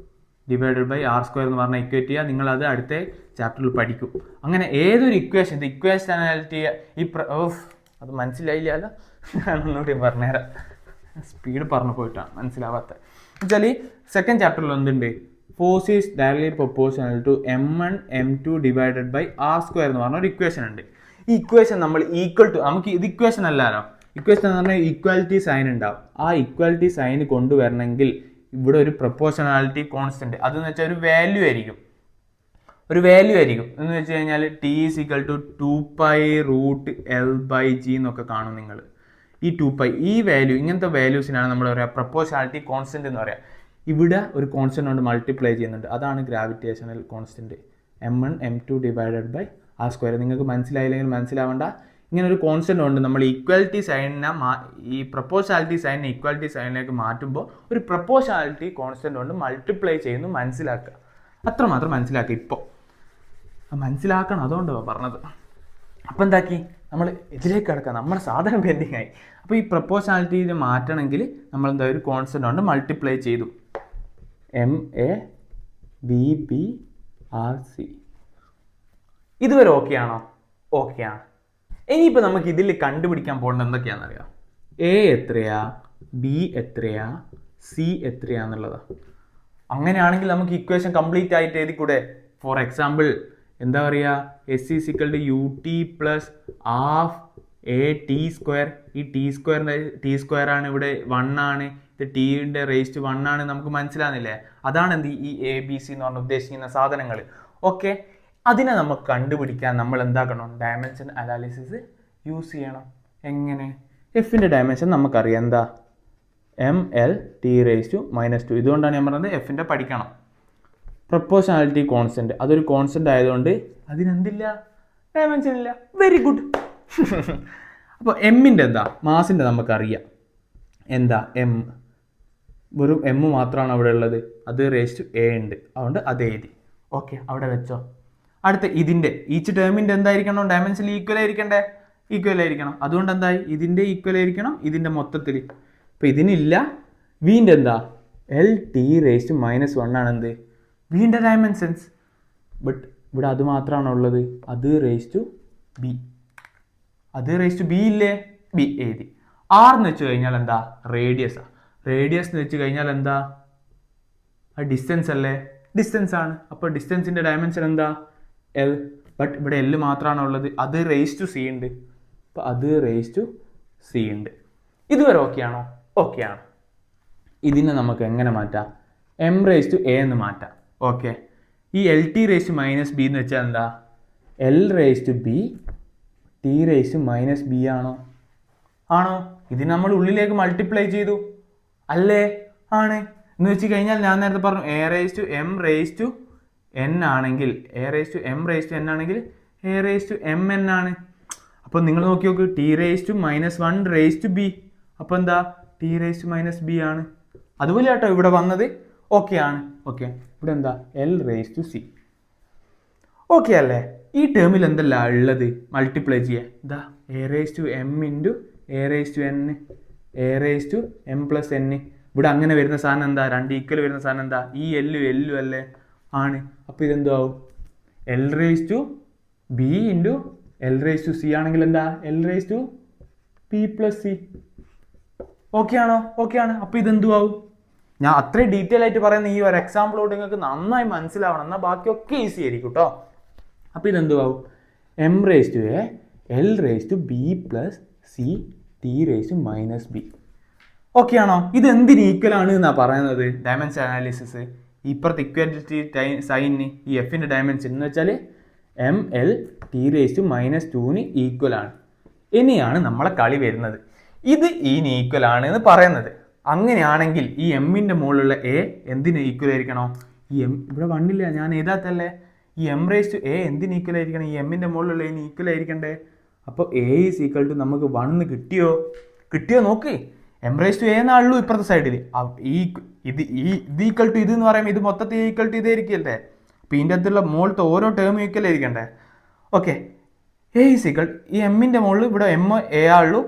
S1: divided by R square എന്ന് പറഞ്ഞാൽ ഇക്വേറ്റ് ചെയ്യുക. നിങ്ങളത് അടുത്ത ചാപ്റ്ററിൽ പഠിക്കും. അങ്ങനെ ഏതൊരു ഇക്വേഷൻ, ഇത് ഇക്വേഷനാലിറ്റി അത് മനസ്സിലായില്ല, ഞാനൊന്നുകൂടി പറഞ്ഞുതരാം. സ്പീഡ് പറഞ്ഞു പോയിട്ടാണ് മനസ്സിലാവാത്ത. എന്നുവെച്ചാൽ സെക്കൻഡ് ചാപ്റ്ററിൽ എന്തുണ്ട്? Force is directly proportional to m1 m2 divided by R square എന്ന് പറഞ്ഞ ഒരു ഇക്വേഷൻ ഉണ്ട്. ഈ ഇക്വേഷൻ നമ്മൾ ഈക്വൽ ടു, നമുക്ക് ഇത് ഇക്വേഷൻ അല്ലല്ലോ, ഇക്വേഷൻ എന്ന് പറഞ്ഞാൽ ഈക്വാലിറ്റി സൈൻ ഉണ്ടാവും. ആ ഈക്വാലിറ്റി സൈൻ കൊണ്ടുവരണമെങ്കിൽ ഇവിടെ ഒരു പ്രൊപ്പോർഷണാലിറ്റി കോൺസ്റ്റന്റ്, അതെന്ന് വെച്ചാൽ ഒരു വാല്യൂ ആയിരിക്കും എന്ന് വെച്ച് കഴിഞ്ഞാൽ T is equal to 2π√L/g എന്നൊക്കെ കാണും നിങ്ങൾ. ഈ 2π, ഈ വാല്യൂ, ഇങ്ങനത്തെ വാല്യൂസിനാണ് നമ്മൾ പറയുക പ്രൊപ്പോർഷണാലിറ്റി കോൺസ്റ്റന്റ് എന്ന് പറയുക. ഇവിടെ ഒരു കോൺസ്റ്റന്റ് കൊണ്ട് മൾട്ടിപ്ലൈ ചെയ്യുന്നുണ്ട്, അതാണ് gravitational constant. m1 m2 divided by r square. നിങ്ങൾക്ക് മനസ്സിലായില്ലെങ്കിൽ മനസ്സിലാവേണ്ട. ഇങ്ങനെ ഒരു കോൺസ്റ്റന്റ് ഉണ്ട്. നമ്മൾ ഈക്വാലിറ്റി സൈനിനെ ഈ പ്രപ്പോർഷനാലിറ്റി സൈനിനെ ഈക്വാലിറ്റി സൈനിലേക്ക് മാറ്റുമ്പോൾ ഒരു പ്രപ്പോർഷനാലിറ്റി കോൺസ്റ്റന്റ് കൊണ്ട് മൾട്ടിപ്ലൈ ചെയ്യുന്നു, മനസ്സിലാക്കുക. അത്രമാത്രം മനസ്സിലാക്കുക. ഇപ്പോൾ മനസ്സിലാക്കണം, അതുകൊണ്ടാണ് പറഞ്ഞത്. അപ്പം എന്താക്കി, നമ്മൾ ഇതിലേക്ക് കിടക്കുക, നമ്മുടെ സാധനം പെൻഡിങ് ആയി. അപ്പോൾ ഈ പ്രപ്പോർഷനാലിറ്റിയിൽ മാറ്റണമെങ്കിൽ നമ്മൾ എന്താ ഒരു കോൺസ്റ്റന്റ് കൊണ്ട് മൾട്ടിപ്ലൈ ചെയ്തു. MABBRC. ഇതുവരെ ഓക്കെ ആണോ? ഓക്കെ ആണ്. ഇനിയിപ്പോൾ നമുക്ക് ഇതിൽ കണ്ടുപിടിക്കാൻ പോകേണ്ടത് എന്തൊക്കെയാണെന്നറിയാം. A എത്രയാ, B എത്രയാ, C എത്രയാന്നുള്ളതാണ്. അങ്ങനെയാണെങ്കിൽ നമുക്ക് ഇക്വേഷൻ കംപ്ലീറ്റ് ആയിട്ട് എഴുതി കൂടെ. ഫോർ എക്സാമ്പിൾ എന്താ പറയുക, S = UT + ½ AT². ഈ T² ആണ്, ഇവിടെ 1 ആണ്, ഇത് Tയുടെ റേസ് ടു 1 ആണ്. നമുക്ക് മനസ്സിലാകുന്നില്ലേ? അതാണ് എന്ത് ഈ ABC എന്ന് പറഞ്ഞ് ഉദ്ദേശിക്കുന്ന സാധനങ്ങൾ. ഓക്കെ, അതിനെ നമുക്ക് കണ്ടുപിടിക്കാൻ നമ്മൾ എന്താക്കണം, ഡയമെൻഷൻ അനാലിസിസ് യൂസ് ചെയ്യണം. എങ്ങനെ? എഫിൻ്റെ ഡയമെൻഷൻ നമുക്കറിയാം, എന്താ MLT⁻². ഇതുകൊണ്ടാണ് ഞാൻ പറഞ്ഞത് എഫിൻ്റെ പഠിക്കണം. പ്രപ്പോർഷനാലിറ്റി കോൺസ്റ്റന്റ്, അതൊരു കോൺസ്റ്റന്റ് ആയതുകൊണ്ട് അതിനെന്തില്ല, ഡയമെൻഷൻ ഇല്ല. Very good. അപ്പോൾ എമ്മിൻ്റെ എന്താ, മാസിൻ്റെ നമുക്കറിയാം. എന്താ M, വെറും M മാത്രമാണ് അവിടെ ഉള്ളത്. അത് റേസ് ടു A ഉണ്ട്, അതുകൊണ്ട് അത് എഴുതി. ഓക്കെ, അവിടെ വെച്ചോ. അടുത്ത ഇതിൻ്റെ ഈച്ച് ടേമിൻ്റെ എന്തായിരിക്കണം, ഡയമെൻഷൻ ഈക്വൽ ആയിരിക്കണ്ടേ? ഈക്വൽ ആയിരിക്കണം. അതുകൊണ്ട് എന്തായി, ഇതിൻ്റെ ഈക്വൽ ആയിരിക്കണം ഇതിൻ്റെ മൊത്തത്തിൽ. അപ്പോൾ ഇതിനില്ല. വീൻ്റെ എന്താ, LT⁻⁻1 ആണ് എന്ത്, വീൻ്റെ ഡയമെൻഷൻസ്. ബട്ട് ഇവിടെ അത് മാത്രമാണ് ഉള്ളത്, അത് റേസ് ടു B. അത് റേസ് ടു B ഇല്ലേ, B എഴുതി. R എന്ന് വെച്ച് കഴിഞ്ഞാൽ എന്താ, റേഡിയസാണ്. റേഡിയസ് എന്ന് വെച്ച് കഴിഞ്ഞാൽ എന്താ, ഡിസ്റ്റൻസ് അല്ലേ, ഡിസ്റ്റൻസ് ആണ്. അപ്പോൾ ഡിസ്റ്റൻസിൻ്റെ ഡയമെൻഷൻ എന്താ, L. ബട്ട് ഇവിടെ L മാത്രമാണ് ഉള്ളത്, അത് റേസ് ടു C ഉണ്ട്. അപ്പോൾ അത് റേസ് ടു C ഉണ്ട്. ഇതുവരെ ഓക്കെ ആണോ? ഓക്കെ ആണ്. ഇതിനെ നമുക്ക് എങ്ങനെ മാറ്റാം, M⁻A എന്ന് മാറ്റാം. ഓക്കെ, ഈ LT⁻⁻B എന്ന് വെച്ചാൽ എന്താ, L⁻B T⁻⁻B ആണോ? ആണോ? ഇത് നമ്മൾ ഉള്ളിലേക്ക് മൾട്ടിപ്ലൈ ചെയ്തു അല്ലേ? ആണ്. എന്ന് വെച്ച് കഴിഞ്ഞാൽ ഞാൻ നേരത്തെ പറഞ്ഞു A⁻M⁻n ആണെങ്കിൽ, A⁻M⁻n ആണെങ്കിൽ A⁻mn ആണ്. അപ്പോൾ നിങ്ങൾ നോക്കി നോക്ക്, T⁻⁻1⁻B. അപ്പോൾ എന്താ, T⁻⁻B ആണ്. അതുപോലെ കേട്ടോ ഇവിടെ വന്നത്. ഓക്കെ ആണ്. ഓക്കെ, ഇവിടെ എന്താ, L⁻C. ഓക്കെ അല്ലേ? ഈ ടേമിൽ എന്തല്ല ഉള്ളത്, മൾട്ടിപ്ലൈ ചെയ്യുക. എന്താ, A⁻m × A⁻m+n. ഇവിടെ അങ്ങനെ വരുന്ന സാധനം എന്താ, രണ്ട് ഈക്വൽ വരുന്ന സാധനം എന്താ, ഈ എല്ലും അല്ലേ, ആണ്. അപ്പോൾ ഇതെന്തോ ആവും, L⁻B × L⁻C ആണെങ്കിൽ എന്താ, L⁻P+C. ഓക്കെ ആണോ? ഓക്കെ ആണ്. അപ്പോൾ ഇതെന്തു ആവും, ഞാൻ അത്രയും ഡീറ്റെയിൽ ആയിട്ട് പറയുന്ന ഈ ഒരു എക്സാമ്പിളോട് നിങ്ങൾക്ക് നന്നായി മനസ്സിലാവണം, എന്നാൽ ബാക്കിയൊക്കെ ഈസി ആയിരിക്കും കേട്ടോ. അപ്പോൾ ഇതെന്തു ആവും, M⁻A L⁻B+C T⁻⁻B. ഓക്കെ ആണോ? ഇത് എന്തിന് ഈക്വൽ ആണ് എന്നാണ് പറയുന്നത്, ഡയമെൻഷൻ അനാലിസിസ്. ഇപ്പുറത്തെ ഇക്വാലിറ്റി സൈനിന് ഈ എഫിൻ്റെ ഡയമെൻഷൻ എന്ന് വെച്ചാൽ MLT⁻⁻2 ഈക്വൽ ആണ്. ഇനിയാണ് നമ്മളെ കളി വരുന്നത്. ഇത് ഈന് ഈക്വൽ ആണ് എന്ന് പറയുന്നത്. അങ്ങനെയാണെങ്കിൽ ഈ എമ്മിൻ്റെ മുകളിലുള്ള A എന്തിന് ഈക്വൽ ആയിരിക്കണോ? ഈ M ഇവിടെ 1 ഇല്ല, ഞാൻ എഴുതാത്തല്ലേ. ഈ M⁻A എന്തിന് ഈക്വൽ ആയിരിക്കണം, ഈ എമ്മിൻ്റെ മുകളിലുള്ള A ഈക്വൽ ആയിരിക്കണ്ടേ. അപ്പോൾ A = നമുക്ക് 1 കിട്ടിയോ നോക്ക്. M⁻A എന്നാണുള്ളൂ ഇപ്പുറത്തെ സൈഡിൽ. ഇത് ഈക്വൽ ടു ഇത് എന്ന് പറയുമ്പോൾ ഇത് മൊത്തത്തിൽ ഈക്വൽ ടു ഇതായിരിക്കല്ലേ. അപ്പോൾ ഇതിൻ്റെ അകത്തുള്ള മുകളിലത്തെ ഓരോ ടേം ഈക്വൽ ആയിരിക്കണ്ടേ. ഓക്കെ, A ഈ എമ്മിൻ്റെ മുകളിൽ ഇവിടെ MA ആളുള്ളൂ,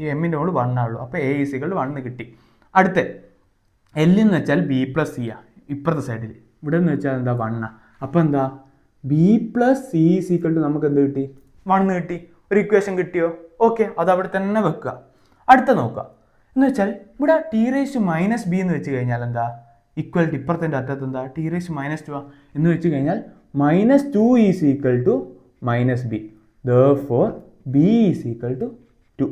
S1: ഈ എമ്മിൻ്റെ മുകളിൽ 1 ആളുള്ളൂ. അപ്പോൾ A = 1 കിട്ടി. അടുത്ത L എന്ന് വെച്ചാൽ B+C ഇപ്പുറത്തെ സൈഡിൽ. ഇവിടെ എന്ന് വെച്ചാൽ എന്താ, 1. അപ്പോൾ എന്താ, B+C = നമുക്ക് എന്ത് കിട്ടി, 1 കിട്ടി. ഒരു ഇക്വേഷൻ കിട്ടിയോ? ഓക്കെ, അത് അവിടെ തന്നെ വെക്കുക. അടുത്ത നോക്കുക എന്ന് വെച്ചാൽ ഇവിടെ T⁻⁻B എന്ന് വെച്ച് കഴിഞ്ഞാൽ എന്താ, ഇക്വലിറ്റി ഇപ്പുറത്തിൻ്റെ അറ്റത്ത് എന്താ, T⁻⁻2 എന്ന് വെച്ച് കഴിഞ്ഞാൽ -2 = -B. Therefore B = 2.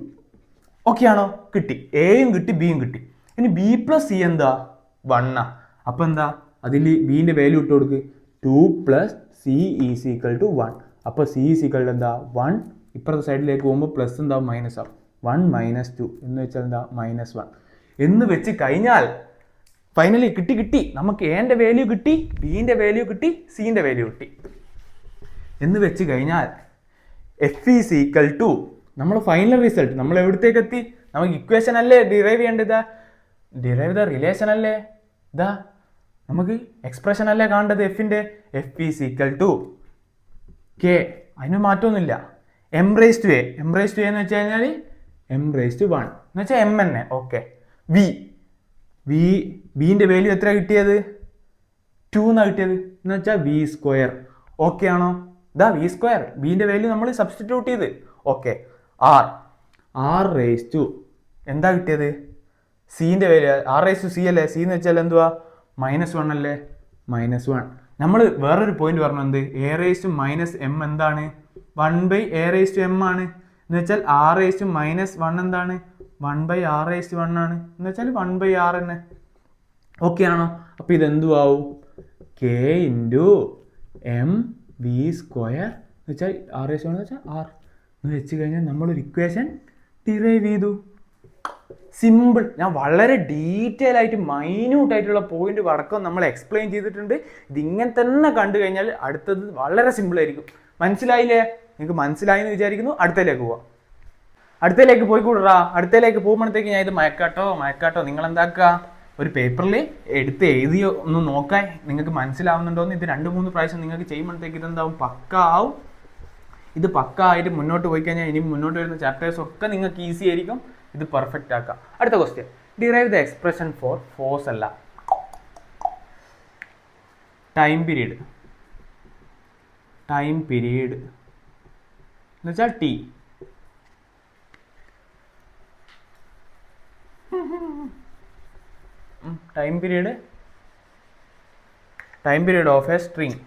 S1: ഓക്കെ ആണോ? കിട്ടി. എയും കിട്ടി, ബിയും കിട്ടി. ഇനി B+C എന്താ, 1. അപ്പോൾ എന്താ, അതിൽ ബീൻ്റെ വാല്യൂ ഇട്ട് കൊടുക്ക്. 2 + C = 1. അപ്പോൾ C = എന്താ, 1. ഇപ്പുറത്തെ സൈഡിലേക്ക് പോകുമ്പോൾ പ്ലസ് എന്താവും, മൈനസ് ആവും. 1 - 2 എന്ന് വെച്ചാൽ എന്താ, -1 എന്ന് വെച്ച് കഴിഞ്ഞാൽ ഫൈനലി കിട്ടി. നമുക്ക് എന്റെ വാല്യൂ കിട്ടി, ബിന്റെ വാല്യൂ കിട്ടി, സിന്റെ വാല്യൂ കിട്ടി. എന്ന് വെച്ച് കഴിഞ്ഞാൽ എഫ് ഈസ് ഈക്വൽ ടു നമ്മൾ ഫൈനൽ റിസൾട്ട് നമ്മൾ എവിടത്തേക്ക് എത്തി? നമുക്ക് ഇക്വേഷൻ അല്ലേ ഡിറൈവ് ചെയ്യേണ്ടത്, ഡിറൈവ് ദ റിലേഷൻ അല്ലേ, ഇതാ നമുക്ക് എക്സ്പ്രഷൻ അല്ലേ കാണേണ്ടത് എഫിൻ്റെ. F is equal to K, അതിന് മാറ്റമൊന്നുമില്ല. M raise to A, M raise to A എന്ന് വെച്ച് കഴിഞ്ഞാൽ എം റേസ് ടു 1 എന്ന് വെച്ചാൽ എം തന്നെ. ഓക്കെ, ബീൻ്റെ വാല്യൂ എത്ര കിട്ടിയത്? 2 എന്നാണ് കിട്ടിയത്. എന്ന് വെച്ചാൽ വി സ്ക്വയർ. ഓക്കെ ആണോ? ഇതാ വി സ്ക്വയർ, ബീൻ്റെ വാല്യൂ നമ്മൾ സബ്സ്റ്റിറ്റ്യൂട്ട് ചെയ്ത്. ഓക്കെ, ആർ റേസ് ടു എന്താ കിട്ടിയത്? സീൻ്റെ value R raise to C അല്ലേ? സി എന്ന് വെച്ചാൽ എന്തുവാ? -1 അല്ലേ? -1. നമ്മൾ വേറൊരു പോയിന്റ് പറഞ്ഞു, എന്ത്? A raise to minus M എന്താണ്? 1/a റേസ് ടു എം ആണ്. എന്ന് വെച്ചാൽ ആർ റേസ് ടു -1 എന്താണ്? 1/r റേസ് ടു 1 ആണ്. എന്ന് വെച്ചാൽ 1/r തന്നെ. ഓക്കെ ആണോ? അപ്പോൾ ഇതെന്തുവാവും? K into M V square എന്ന് വെച്ചാൽ ആർ റേസ് ടു 1 എന്ന് വെച്ചാൽ ആർ എന്ന് വെച്ച് കഴിഞ്ഞാൽ നമ്മളൊരു ഇക്വേഷൻ ഡിറൈവ് ചെയ്തു. സിമ്പിൾ. ഞാൻ വളരെ ഡീറ്റെയിൽ ആയിട്ട് മൈന്യൂട്ടായിട്ടുള്ള പോയിന്റ് അടക്കം നമ്മൾ എക്സ്പ്ലെയിൻ ചെയ്തിട്ടുണ്ട്. ഇതിങ്ങനെ തന്നെ കണ്ടു കഴിഞ്ഞാൽ അടുത്തത് വളരെ സിമ്പിളായിരിക്കും. മനസ്സിലായില്ലേ? നിങ്ങൾക്ക് മനസ്സിലായി എന്ന് വിചാരിക്കുന്നു. അടുത്തതിലേക്ക് പോവാം. അടുത്തതിലേക്ക് പോയിക്കൂടാ. അടുത്തതിലേക്ക് പോകുമ്പോഴത്തേക്ക് ഞാൻ ഇത് മയക്കാട്ടോ നിങ്ങൾ എന്താക്കുക, ഒരു പേപ്പറിൽ എടുത്ത് എഴുതിയോ ഒന്ന് നോക്കാൻ നിങ്ങൾക്ക് മനസ്സിലാവുന്നുണ്ടോയെന്ന്. ഇത് 2-3 പ്രാവശ്യം നിങ്ങൾക്ക് ചെയ്യുമ്പോഴത്തേക്ക് ഇതെന്താവും? പക്ക ആവും. ഇത് പക്ക ആയിട്ട് മുന്നോട്ട് പോയി കഴിഞ്ഞാൽ ഇനി മുന്നോട്ട് വരുന്ന ചാപ്റ്റേഴ്സ് ഒക്കെ നിങ്ങൾക്ക് ഈസി ആയിരിക്കും. ഇത് പെർഫെക്റ്റ് ആക്കാം. അടുത്ത question, derive the expression for force അല്ല ടൈം പീരീഡ് എന്ന് വെച്ചാൽ T. Time period of a string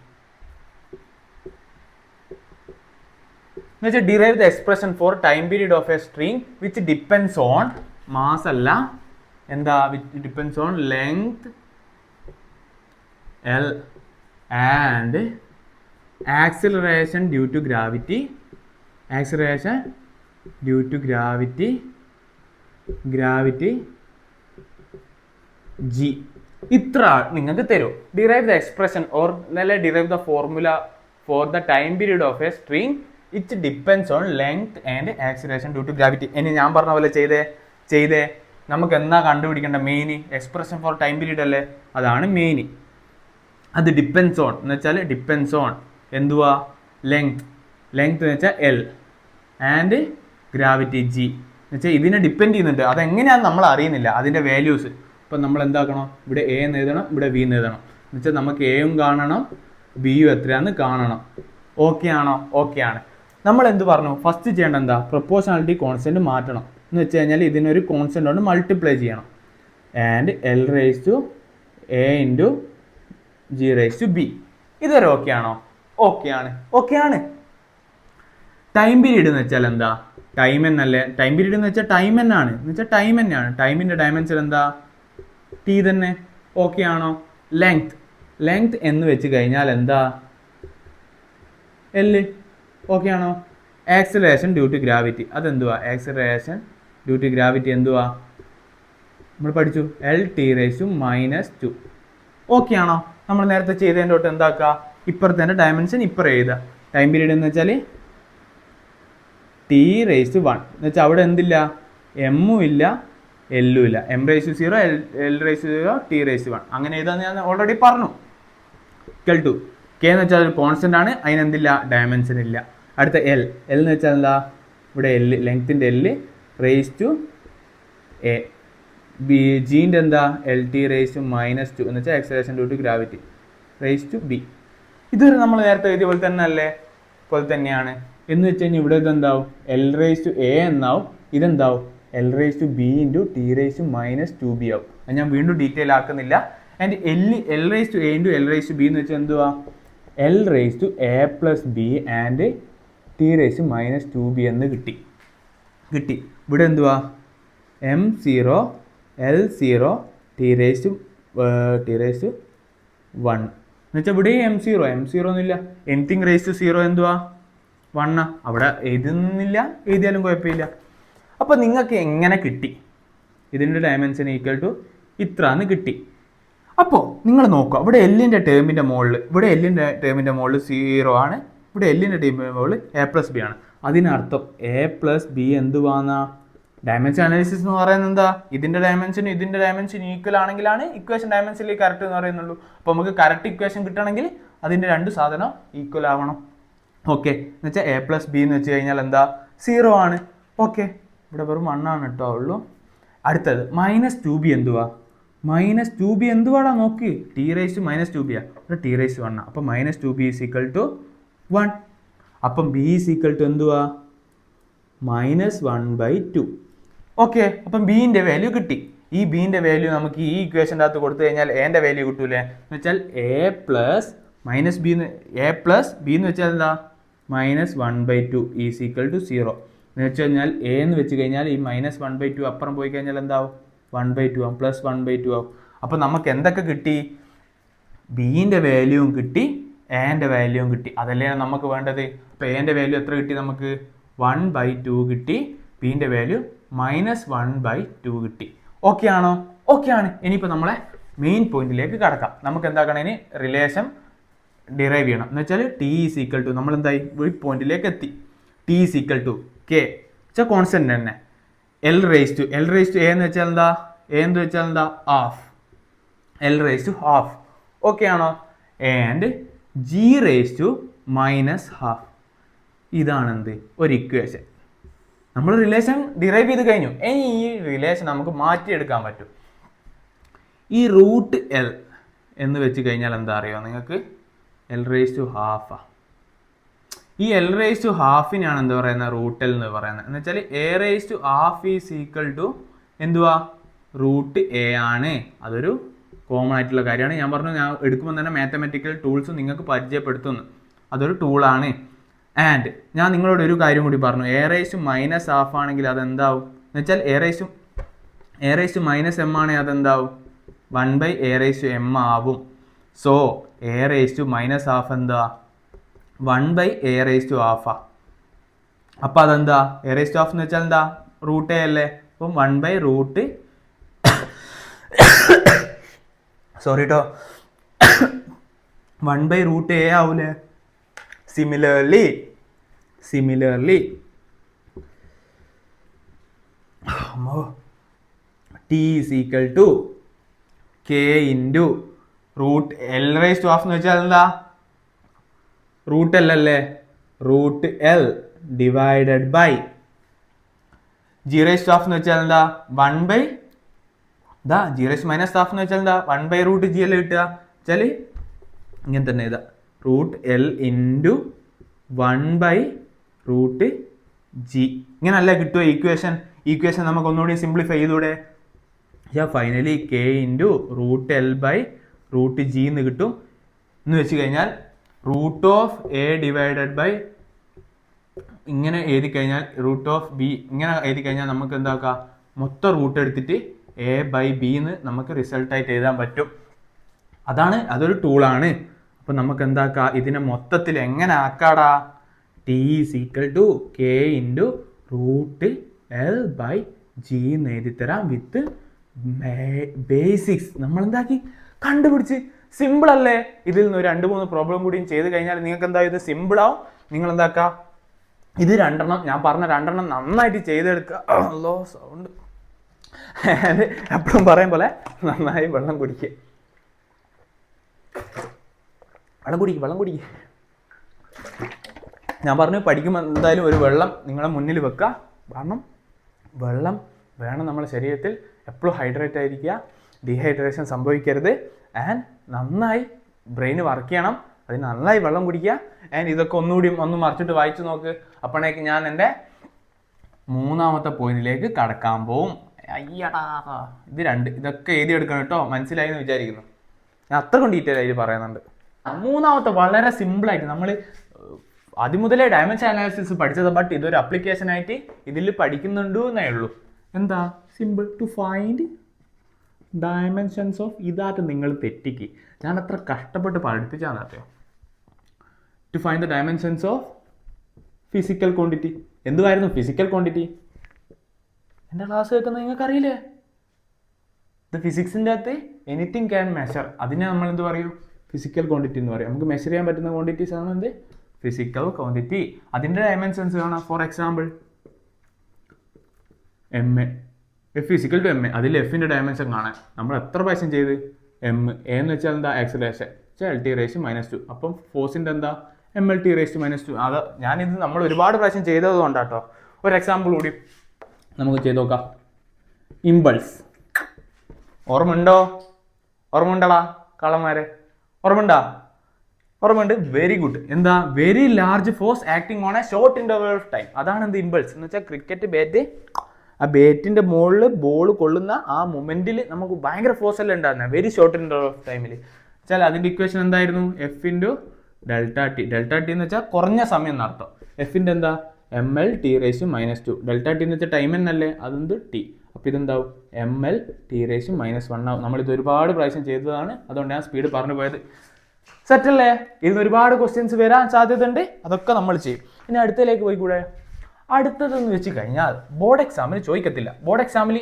S1: എന്ന് വെച്ചാൽ derive the expression for time period of a string which depends on mass അല്ല എന്താ, which depends on length L and acceleration due to gravity G. ഇത്ര നിങ്ങൾക്ക് തരും. Derive the expression or derive the formula for the time period of a string it depends on length and acceleration due to gravity. ഇനി ഞാൻ പറഞ്ഞ പോലെ ചെയ്തേ നമുക്ക് എന്നാ കണ്ടുപിടിക്കേണ്ട? Main expression for time period അല്ലേ, അതാണ് മെയിൻ. അത് ഡിപ്പെൻഡ്സ് ഓൺ എന്ന് വെച്ചാൽ ഡിപ്പെൻഡ്സ് ഓൺ എന്തുവാ? ലെങ്ത് എന്ന് വെച്ചാൽ എൽ ആൻഡ് ഗ്രാവിറ്റി ജി എന്ന് വെച്ചാൽ ഇതിനെ ഡിപ്പെൻഡ് ചെയ്യുന്നുണ്ട്. അതെങ്ങനെയാണെന്ന് നമ്മൾ അറിയുന്നില്ല, അതിൻ്റെ വാല്യൂസ്. ഇപ്പം നമ്മൾ എന്താക്കണം? ഇവിടെ എ എന്ന് എഴുതണം, ഇവിടെ ബി എന്ന് എഴുതണം. എന്ന് വെച്ചാൽ നമുക്ക് എയും കാണണം, ബിയും എത്രയാണെന്ന് കാണണം. ഓക്കെ ആണോ? ഓക്കെ ആണ്. നമ്മൾ എന്ത് പറഞ്ഞു? ഫസ്റ്റ് ചെയ്യേണ്ട എന്താ? പ്രൊപ്പോർഷണാലിറ്റി കോൺസ്റ്റൻറ്റ് മാറ്റണം. എന്ന് വെച്ച് കഴിഞ്ഞാൽ ഇതിനൊരു കോൺസ്റ്റൻ്റ് കൊണ്ട് മൾട്ടിപ്ലൈ ചെയ്യണം. And L raise to A into G raise to B. ഇതൊരു ഓക്കെ ആണോ? ഓക്കെ ആണ്. ടൈം പീരീഡ് എന്ന് വെച്ചാൽ എന്താ? ടൈം എന്നല്ലേ? ടൈം പീരീഡ് എന്ന് വെച്ചാൽ ടൈം തന്നെയാണ്. എന്ന് വെച്ചാൽ ടൈം തന്നെയാണ്. ടൈമിൻ്റെ ഡയമെൻഷൻ എന്താ? ടി തന്നെ. ഓക്കെ ആണോ? ലെങ്ത് എന്ന് വെച്ച് കഴിഞ്ഞാൽ എന്താ? എൽ. ഓക്കെ ആണോ? ആക്സിലറേഷൻ ഡ്യൂ ടു ഗ്രാവിറ്റി അതെന്തുവാ? ആക്സിലറേഷൻ ഡ്യൂ ടു ഗ്രാവിറ്റി എന്തുവാ? നമ്മൾ പഠിച്ചു, L T raise to -2. Okay ആണോ? നമ്മൾ നേരത്തെ ചെയ്തതിൻ്റെ തൊട്ട് എന്താക്കുക? ഇപ്പുറത്തെ ഡയമെൻഷൻ ഇപ്പുറം എഴുതുക. ടൈം പീരീഡ് എന്ന് വെച്ചാൽ ടി റേസ് ടു 1 എന്ന് വെച്ചാൽ അവിടെ എന്തില്ല? എമ്മും ഇല്ല എല്ലും ഇല്ല. M raise to 0, L raise to 0, T raise to 1 അങ്ങനെ എഴുതാന്ന് ഞാൻ ഓൾറെഡി പറഞ്ഞു. ഇക്വൽ ടു കെ എന്ന് വെച്ചാൽ ഒരു കോൺസ്റ്റൻ്റ് ആണ്, അതിനെന്തില്ല? ഡയമെൻഷൻ ഇല്ല. അടുത്ത എൽ എന്ന് വെച്ചാൽ എന്താ? ഇവിടെ എൽ, ലെങ്ത്തിൻ്റെ L raise to A. B ജീൻ്റെ എന്താ? എൽ ടി റേസ് ടു -2 എന്ന് വെച്ചാൽ acceleration due to gravity raise to B. ഇതൊരു നമ്മൾ നേരത്തെ എഴുതിയ പോലെ തന്നെ അല്ലേ? പോലെ തന്നെയാണ്. എന്ന് വെച്ച് കഴിഞ്ഞാൽ ഇവിടെ ഇതെന്താവും? എൽ റേസ് ടു എ എന്നാവും. ഇതെന്താവും? L raise to B into T raise to -2b ആവും. അത് ഞാൻ വീണ്ടും ഡീറ്റെയിൽ ആക്കുന്നില്ല. And L raise to A into L raise to B എന്ന് വെച്ചാൽ എന്തുവാ? L raise to A plus B and T raise to -2b എന്ന് കിട്ടി. ഇവിടെ എന്തുവാ? m0 L0 T raise to 1 എന്ന് വെച്ചാൽ ഇവിടെ m0 ഒന്നുമില്ല. എനിത്തിങ് റേസ് ടു 0 എന്തുവാ? 1. അവിടെ എഴുതുന്നില്ല, എഴുതിയാലും കുഴപ്പമില്ല. അപ്പോൾ നിങ്ങൾക്ക് എങ്ങനെ കിട്ടി? ഇതിൻ്റെ ഡയമെൻഷൻ ഈക്വൽ ടു ഇത്രന്ന് കിട്ടി. അപ്പോൾ നിങ്ങൾ നോക്കുക, ഇവിടെ എല്ലിൻ്റെ ടേമിൻ്റെ മുകളിൽ 0 ആണ്, ഇവിടെ എല്ലിൻ്റെ ടീം വരുമ്പോൾ A+B ആണ്. അതിനർത്ഥം A+B എന്തുവാന്നാ? ഡയമെൻഷൻ അനാലിസിസ് എന്ന് പറയുന്നത് എന്താ? ഇതിൻ്റെ ഡയമെൻഷൻ ഈക്വൽ ആണെങ്കിലാണ് ഇക്വേഷൻ ഡയമെൻഷനിലേക്ക് കറക്റ്റ് എന്ന് പറയുന്നുള്ളൂ. അപ്പോൾ നമുക്ക് കറക്റ്റ് ഇക്വേഷൻ കിട്ടണമെങ്കിൽ അതിൻ്റെ രണ്ട് സാധനം ഈക്വൽ ആവണം. ഓക്കെ, എന്ന് വെച്ചാൽ A+B എന്ന് വെച്ച് കഴിഞ്ഞാൽ എന്താ? 0 ആണ്. ഓക്കെ, ഇവിടെ വെറും 1 ആണ് കേട്ടോ ഉള്ളൂ. അടുത്തത് -2b എന്തുവാ? -2b എന്തുവാടാ നോക്ക്, T⁻²2b ഇവിടെ T⁻1. അപ്പം -2b = 1. അപ്പം b = എന്തുവാ? -1/2. ഓക്കെ, അപ്പം ബിൻ്റെ വാല്യൂ കിട്ടി. ഈ ബിൻ്റെ വാല്യൂ നമുക്ക് ഈ ഇക്വേഷൻ്റെ അകത്ത് കൊടുത്തു കഴിഞ്ഞാൽ എൻ്റെ വാല്യൂ കിട്ടൂലേ? എന്ന് വെച്ചാൽ A+-B എന്ന് വെച്ചാൽ എന്താ? -1/2 = 0. എന്ന് വെച്ച് കഴിഞ്ഞാൽ A എന്ന് വെച്ച് കഴിഞ്ഞാൽ ഈ -1/2 അപ്പുറം പോയി കഴിഞ്ഞാൽ എന്താവും? 1/2 ആവും, +1/2 ആവും. അപ്പം നമുക്ക് എന്തൊക്കെ കിട്ടി? ബിൻ്റെ വാല്യൂവും കിട്ടി, എൻ്റെ വാല്യൂവും കിട്ടി. അതല്ലേ നമുക്ക് വേണ്ടത്. അപ്പോൾ എൻ്റെ വാല്യൂ എത്ര കിട്ടി നമുക്ക്? 1/2 കിട്ടി. ബിൻ്റെ വാല്യൂ -1/2 കിട്ടി. ഓക്കെ ആണോ? ഓക്കെ ആണ്. ഇനിയിപ്പോൾ നമ്മളെ മെയിൻ പോയിന്റിലേക്ക് കടക്കാം. നമുക്ക് എന്താക്കണം? ഇനി റിലേഷൻ ഡിറൈവ് ചെയ്യണം. എന്ന് വെച്ചാൽ T നമ്മൾ എന്തായി ഈ പോയിന്റിലേക്ക് എത്തി. T K കോൺസ്റ്റന്റ് തന്നെ. L⁻A എന്ന് വെച്ചാൽ എന്താ? A എന്ന് വെച്ചാൽ എന്താ? ഹാഫ്. L⁻². ഓക്കെ ആണോ? And G⁻⁻². ഇതാണ് എന്ത്? ഒരു ഇക്വേഷൻ. നമ്മൾ റിലേഷൻ ഡിറൈവ് ചെയ്ത് കഴിഞ്ഞു. ഇനി ഈ റിലേഷൻ നമുക്ക് മാറ്റിയെടുക്കാൻ പറ്റും. ഈ √L എന്ന് വെച്ച് കഴിഞ്ഞാൽ എന്താ അറിയോ നിങ്ങൾക്ക്? L⁻². ഈ L⁻½ എന്താ പറയുന്നത്? √L എന്ന് പറയുന്നത്. എന്ന് വെച്ചാൽ A⁻½ എന്തുവാ? √A ആണ്. അതൊരു കോമൺ ആയിട്ടുള്ള കാര്യമാണ്. ഞാൻ പറഞ്ഞു, ഞാൻ എടുക്കുമ്പോൾ തന്നെ മാത്തമാറ്റിക്കൽ ടൂൾസ് നിങ്ങൾക്ക് പരിചയപ്പെടുത്തുന്നു. അതൊരു ടൂളാണ്. ആൻഡ് ഞാൻ നിങ്ങളോട് ഒരു കാര്യം കൂടി പറഞ്ഞു. A⁻⁻½ ആണെങ്കിൽ അതെന്താവും? എന്ന് വെച്ചാൽ A⁻⁻m ആണെങ്കിൽ അതെന്താവും? 1/A⁻m ആവും. സോ A⁻⁻½ എന്താ? 1/A⁻². അപ്പം അതെന്താ? A⁻½ എന്ന് വെച്ചാൽ എന്താ? √A അല്ലേ? അപ്പം 1/√, സോറി കേട്ടോ, 1/√A ആവൂലേ? സിമിലർലി T = K × √L⁻² എന്ന് വെച്ചാൽ എന്താ? √L അല്ലേ? √L ഡിവൈഡഡ് ബൈ G⁻² എന്ന് വെച്ചാൽ എന്താ? G⁻⁻½ എന്ന് വെച്ചാൽ എന്താ? 1/√G അല്ലേ കിട്ടുക? വെച്ചാൽ ഇങ്ങനെ തന്നെ ഇതാ, √L × 1/√G. ഇങ്ങനല്ല കിട്ടുക ഈക്വേഷൻ നമുക്ക് ഒന്നുകൂടി സിംപ്ലിഫൈ ചെയ്തൂടെ? ഫൈനലി K × √L/√G എന്ന് കിട്ടും. എന്ന് വെച്ച് കഴിഞ്ഞാൽ √A ഡിവൈഡഡ് ബൈ ഇങ്ങനെ എഴുതി കഴിഞ്ഞാൽ √B ഇങ്ങനെ എഴുതി കഴിഞ്ഞാൽ നമുക്ക് എന്താക്കാം? മൊത്തം റൂട്ട് എടുത്തിട്ട് A/B എന്ന് നമുക്ക് റിസൾട്ടായിട്ട് എഴുതാൻ പറ്റും. അതൊരു ടൂളാണ്. അപ്പം നമുക്ക് എന്താക്കാം? ഇതിനെ മൊത്തത്തിൽ എങ്ങനെ ആക്കാടാ? T = K × √L/G എന്ന് എഴുതി തരാം വിത്ത് ബേസിക്സ്. നമ്മൾ എന്താക്കി? കണ്ടുപിടിച്ച്. സിമ്പിൾ അല്ലേ? ഇതിൽ നിന്ന് 2-3 പ്രോബ്ലം കൂടിയും ചെയ്ത് കഴിഞ്ഞാൽ നിങ്ങൾക്ക് എന്താ? ഇത് സിമ്പിളാവും. നിങ്ങൾ എന്താക്കുക? ഇത് ഞാൻ പറഞ്ഞ 2 നന്നായിട്ട് ചെയ്തെടുക്കുക. അല്ലോ സൗണ്ട് എപ്പോഴും പറയും പോലെ നന്നായി വെള്ളം കുടിക്കുക. ഞാൻ പറഞ്ഞു, പഠിക്കുമ്പോൾ എന്തായാലും ഒരു വെള്ളം നിങ്ങളുടെ മുന്നിൽ വെക്കുക. കാരണം വെള്ളം വേണം നമ്മുടെ ശരീരത്തിൽ. എപ്പോഴും ഹൈഡ്രേറ്റ് ആയിരിക്കുക, ഡീഹൈഡ്രേഷൻ സംഭവിക്കരുത്. ആൻഡ് നന്നായി ബ്രെയിൻ വർക്ക് ചെയ്യണം. അതിന് നന്നായി വെള്ളം കുടിക്കുക. ആൻഡ് ഇതൊക്കെ ഒന്ന് മറിച്ചിട്ട് വായിച്ചു നോക്ക്. അപ്പോഴേക്ക് ഞാൻ എൻ്റെ 3ാമത്തെ പോയിന്റിലേക്ക് കടക്കാൻ പോവും. അയ്യടാ, ഇതൊക്കെ എഴുതിയെടുക്കണം കേട്ടോ. മനസ്സിലായി എന്ന് വിചാരിക്കുന്നു. ഞാൻ അത്രയും ഡീറ്റെയിൽ ആയിട്ട് പറയുന്നുണ്ട്. 3ാമത്തെ വളരെ സിമ്പിളായിട്ട് നമ്മൾ ആദ്യം മുതലേ ഡയമെൻഷൻ അനാലിസിസ് പഠിച്ചത്. ബട്ട് ഇതൊരു അപ്ലിക്കേഷൻ ആയിട്ട് ഇതിൽ പഠിക്കുന്നുണ്ടോ എന്നേ ഉള്ളൂ. എന്താ? Simple to find dimensions of. ഇതായിട്ട് നിങ്ങൾ തെറ്റിക്ക്. ഞാൻ അത്ര കഷ്ടപ്പെട്ട് പഠിപ്പിച്ചാണ് അറിയോ. To find the dimensions of physical quantity. എന്തുവായിരുന്നു ഫിസിക്കൽ ക്വാണ്ടിറ്റി? എൻ്റെ ക്ലാസ് കേൾക്കുന്നത് നിങ്ങൾക്കറിയില്ലേ? ഇത് ഫിസിക്സിൻ്റെ അകത്ത് എനിത്തിങ് ക്യാൻ മെഷർ. അതിനെ നമ്മൾ എന്ത് പറയും? ഫിസിക്കൽ ക്വാണ്ടിറ്റി എന്ന് പറയും. നമുക്ക് മെഷർ ചെയ്യാൻ പറ്റുന്ന ക്വാണ്ടിറ്റീസ് ആണ് എന്ത്? Physical quantity. അതിൻ്റെ ഡയമെൻഷൻസ് കാണാം. For example M A, F physical to M A. അതിൽ എഫിൻ്റെ ഡയമെൻഷൻ കാണാൻ നമ്മൾ എത്ര പ്രാവശ്യം ചെയ്ത് എം എന്ന് വെച്ചാൽ എന്താ ആക്സിലറേഷൻ LT⁻². അപ്പം ഫോഴ്സിൻ്റെ എന്താ MLT⁻². അത് ഞാനിത് നമ്മൾ ഒരുപാട് പ്രാവശ്യം ചെയ്തത് കൊണ്ടാട്ടോ. ഒരു എക്സാമ്പിൾ കൂടി നമുക്ക് ചെയ്ത് നോക്കാം. ഇമ്പൾസ്. ഓർമ്മയുണ്ടടാ കള്ളന്മാരെ? ഓർമ്മയുണ്ട്. Very good. എന്താ? Very large force acting on a short interval of time. അതാണ് എന്ത് ഇമ്പൾസ് എന്ന് വെച്ചാൽ ക്രിക്കറ്റ് ബാറ്റ്, ആ ബാറ്റിന്റെ മുകളിൽ ബോൾ കൊള്ളുന്ന ആ മൊമെന്റിൽ നമുക്ക് ഭയങ്കര ഫോഴ്സ് അല്ലേ ഉണ്ടാകുന്നത് വെരി ഷോർട്ട് ഇന്റർവൽ ഓഫ് ടൈമിൽ. വെച്ചാൽ അതിന്റെ ഇക്വേഷൻ എന്തായിരുന്നു? F×Δt. Δt എന്ന് വെച്ചാൽ കുറഞ്ഞ സമയം എന്നർത്ഥം. എഫിന്റെ എന്താ? MLT⁻². Δt എന്ന് വെച്ചാൽ ടൈം എന്നല്ലേ, അതെന്ത് ടി. അപ്പോൾ ഇതെന്താവും? MLT⁻1 ആവും. നമ്മളിത് ഒരുപാട് പ്രാവശ്യം ചെയ്തതാണ്, അതുകൊണ്ട് ഞാൻ സ്പീഡ് പറഞ്ഞു പോയത്. സെറ്റല്ലേ? ഇതിന് ഒരുപാട് ക്വസ്റ്റ്യൻസ് വരാൻ സാധ്യതയുണ്ട്, അതൊക്കെ നമ്മൾ ചെയ്യും. ഇനി അടുത്തതിലേക്ക് പോയിക്കൂടെ? അടുത്തതെന്ന് വെച്ച് കഴിഞ്ഞാൽ ബോർഡ് എക്സാമിന് ചോദിക്കത്തില്ല. ബോർഡ് എക്സാമിൽ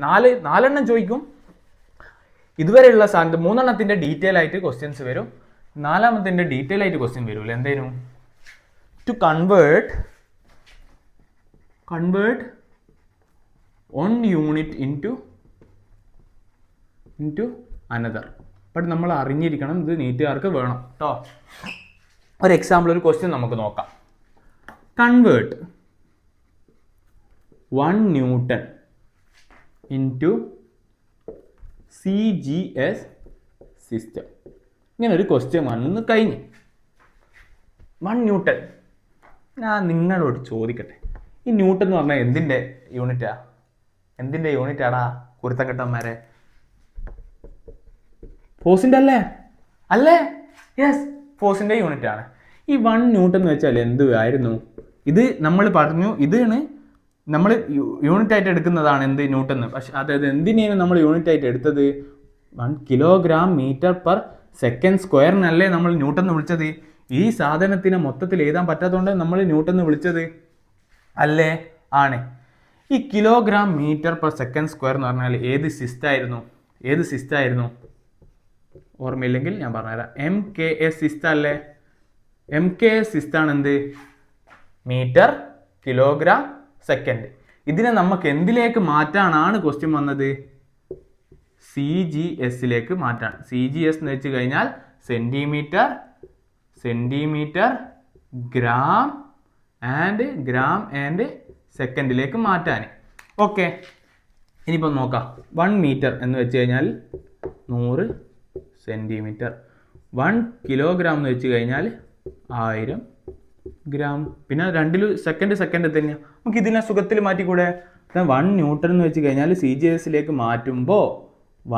S1: 4 ചോദിക്കും. ഇതുവരെയുള്ള സ്ഥാനത്ത് 3 ഡീറ്റെയിൽ ആയിട്ട് ക്വസ്റ്റ്യൻസ് വരും. 4 ഡീറ്റെയിൽ ആയിട്ട് ക്വസ്റ്റ്യൻ വരില്ല. എന്തേനും? To convert 1 unit into another. But നമ്മൾ അറിഞ്ഞിരിക്കണം, ഇത് നീറ്റുകാർക്ക് വേണം കേട്ടോ. ഒരു എക്സാമ്പിൾ, ഒരു ക്വസ്റ്റ്യൻ നമുക്ക് നോക്കാം. Convert 1 newton into CGS system. ഇങ്ങനെ ഒരു ക്വസ്റ്റ്യൻ വന്ന് കഴിഞ്ഞ് 1 ന്യൂട്ടൺ. ഞാൻ നിങ്ങളോട് ചോദിക്കട്ടെ, ഈ ന്യൂട്ടൺ എന്ന് പറഞ്ഞാൽ എന്തിൻ്റെ യൂണിറ്റാടാ കുരുത്തക്കെട്ടന്മാരെ? ഫോഴ്സിൻ്റെ അല്ലേ? യെസ്, ഫോഴ്സിൻ്റെ യൂണിറ്റ് ആണ്. ഈ 1 ന്യൂട്ടൺ എന്ന് വെച്ചാൽ എന്തുവായിരുന്നു? ഇത് നമ്മൾ പറഞ്ഞു, ഇതാണ് നമ്മൾ യൂണിറ്റ് ആയിട്ട് എടുക്കുന്നതാണ് എന്ത്? ന്യൂട്ടൺ. പക്ഷെ അതായത് എന്തിനാണ് നമ്മൾ യൂണിറ്റ് ആയിട്ട് എടുത്തത്? 1 kg/s²-നല്ലേ നമ്മൾ ന്യൂട്ടൺ എന്ന് വിളിച്ചത്. ഈ സാധനത്തിനെ മൊത്തത്തിൽ എഴുതാൻ പറ്റാത്തതുകൊണ്ട് നമ്മൾ ന്യൂട്ടൺ എന്ന് വിളിച്ചത് അല്ലേ? ആണ്. ഈ kg/s² എന്ന് പറഞ്ഞാൽ ഏത് സിസ്റ്റായിരുന്നു? ഓർമ്മയില്ലെങ്കിൽ ഞാൻ പറഞ്ഞുതരാം. MKS സിസ്റ്റം അല്ലേ? MKS സിസ്റ്റാണ് എന്ത്? Metre kilogram second. ഇതിനെ നമുക്ക് എന്തിലേക്ക് മാറ്റാനാണ് ക്വസ്റ്റ്യൻ വന്നത്? CGSലേക്ക് മാറ്റാൻ. CGS എന്ന് വെച്ച് കഴിഞ്ഞാൽ സെന്റിമീറ്റർ ഗ്രാം ആൻഡ് സെക്കൻഡിലേക്ക് മാറ്റാൻ. ഓക്കെ, ഇനിയിപ്പോൾ നോക്കാം. 1 മീറ്റർ എന്ന് വെച്ച് കഴിഞ്ഞാൽ 100 സെന്റിമീറ്റർ. 1 കിലോഗ്രാം എന്ന് വെച്ച് കഴിഞ്ഞാൽ 1000 ഗ്രാം. പിന്നെ 2 സെക്കൻഡ് തന്നെയാണ്. നമുക്ക് ഇതിനെ സുഖത്തിൽ മാറ്റിക്കൂടെ? 1 ന്യൂട്ടൺ എന്ന് വെച്ച് കഴിഞ്ഞാൽ CGSലേക്ക് മാറ്റുമ്പോൾ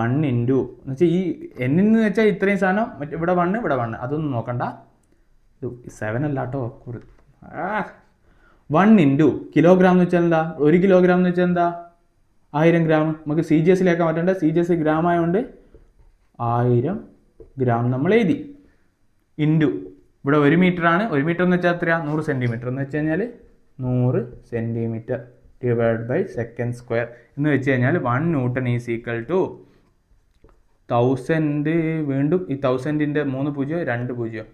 S1: 1 ഇൻറ്റു എന്ന് വെച്ചാൽ ഈ എന്ന് വെച്ചാൽ ഇത്രയും സാധനം, ഇവിടെ 1 അതൊന്നും നോക്കണ്ട. 7 അല്ല കേട്ടോ. 1 ഇൻറ്റു കിലോഗ്രാം എന്ന് വെച്ചാൽ എന്താ? 1 കിലോഗ്രാം എന്ന് വെച്ചാൽ എന്താ? 1000 ഗ്രാം. നമുക്ക് CGSലേക്ക് മാറ്റേണ്ട, CGS ഗ്രാം ആയതുകൊണ്ട് 1000 ഗ്രാം നമ്മൾ എഴുതി. ഇൻറ്റു ഇവിടെ 1 മീറ്റർ ആണ്. 1 മീറ്റർ എന്ന് വെച്ചാൽ എത്രയാണ്? 100 സെൻറ്റിമീറ്റർ എന്ന് വെച്ച് കഴിഞ്ഞാൽ 100 സെൻറ്റിമീറ്റർ /s² എന്ന് വെച്ച് കഴിഞ്ഞാൽ 1 ന്യൂട്ടൺ ഈസ് ഈക്വൽ ടു 1000. വീണ്ടും ഈ 1000ൻ്റെ 3 0 2 0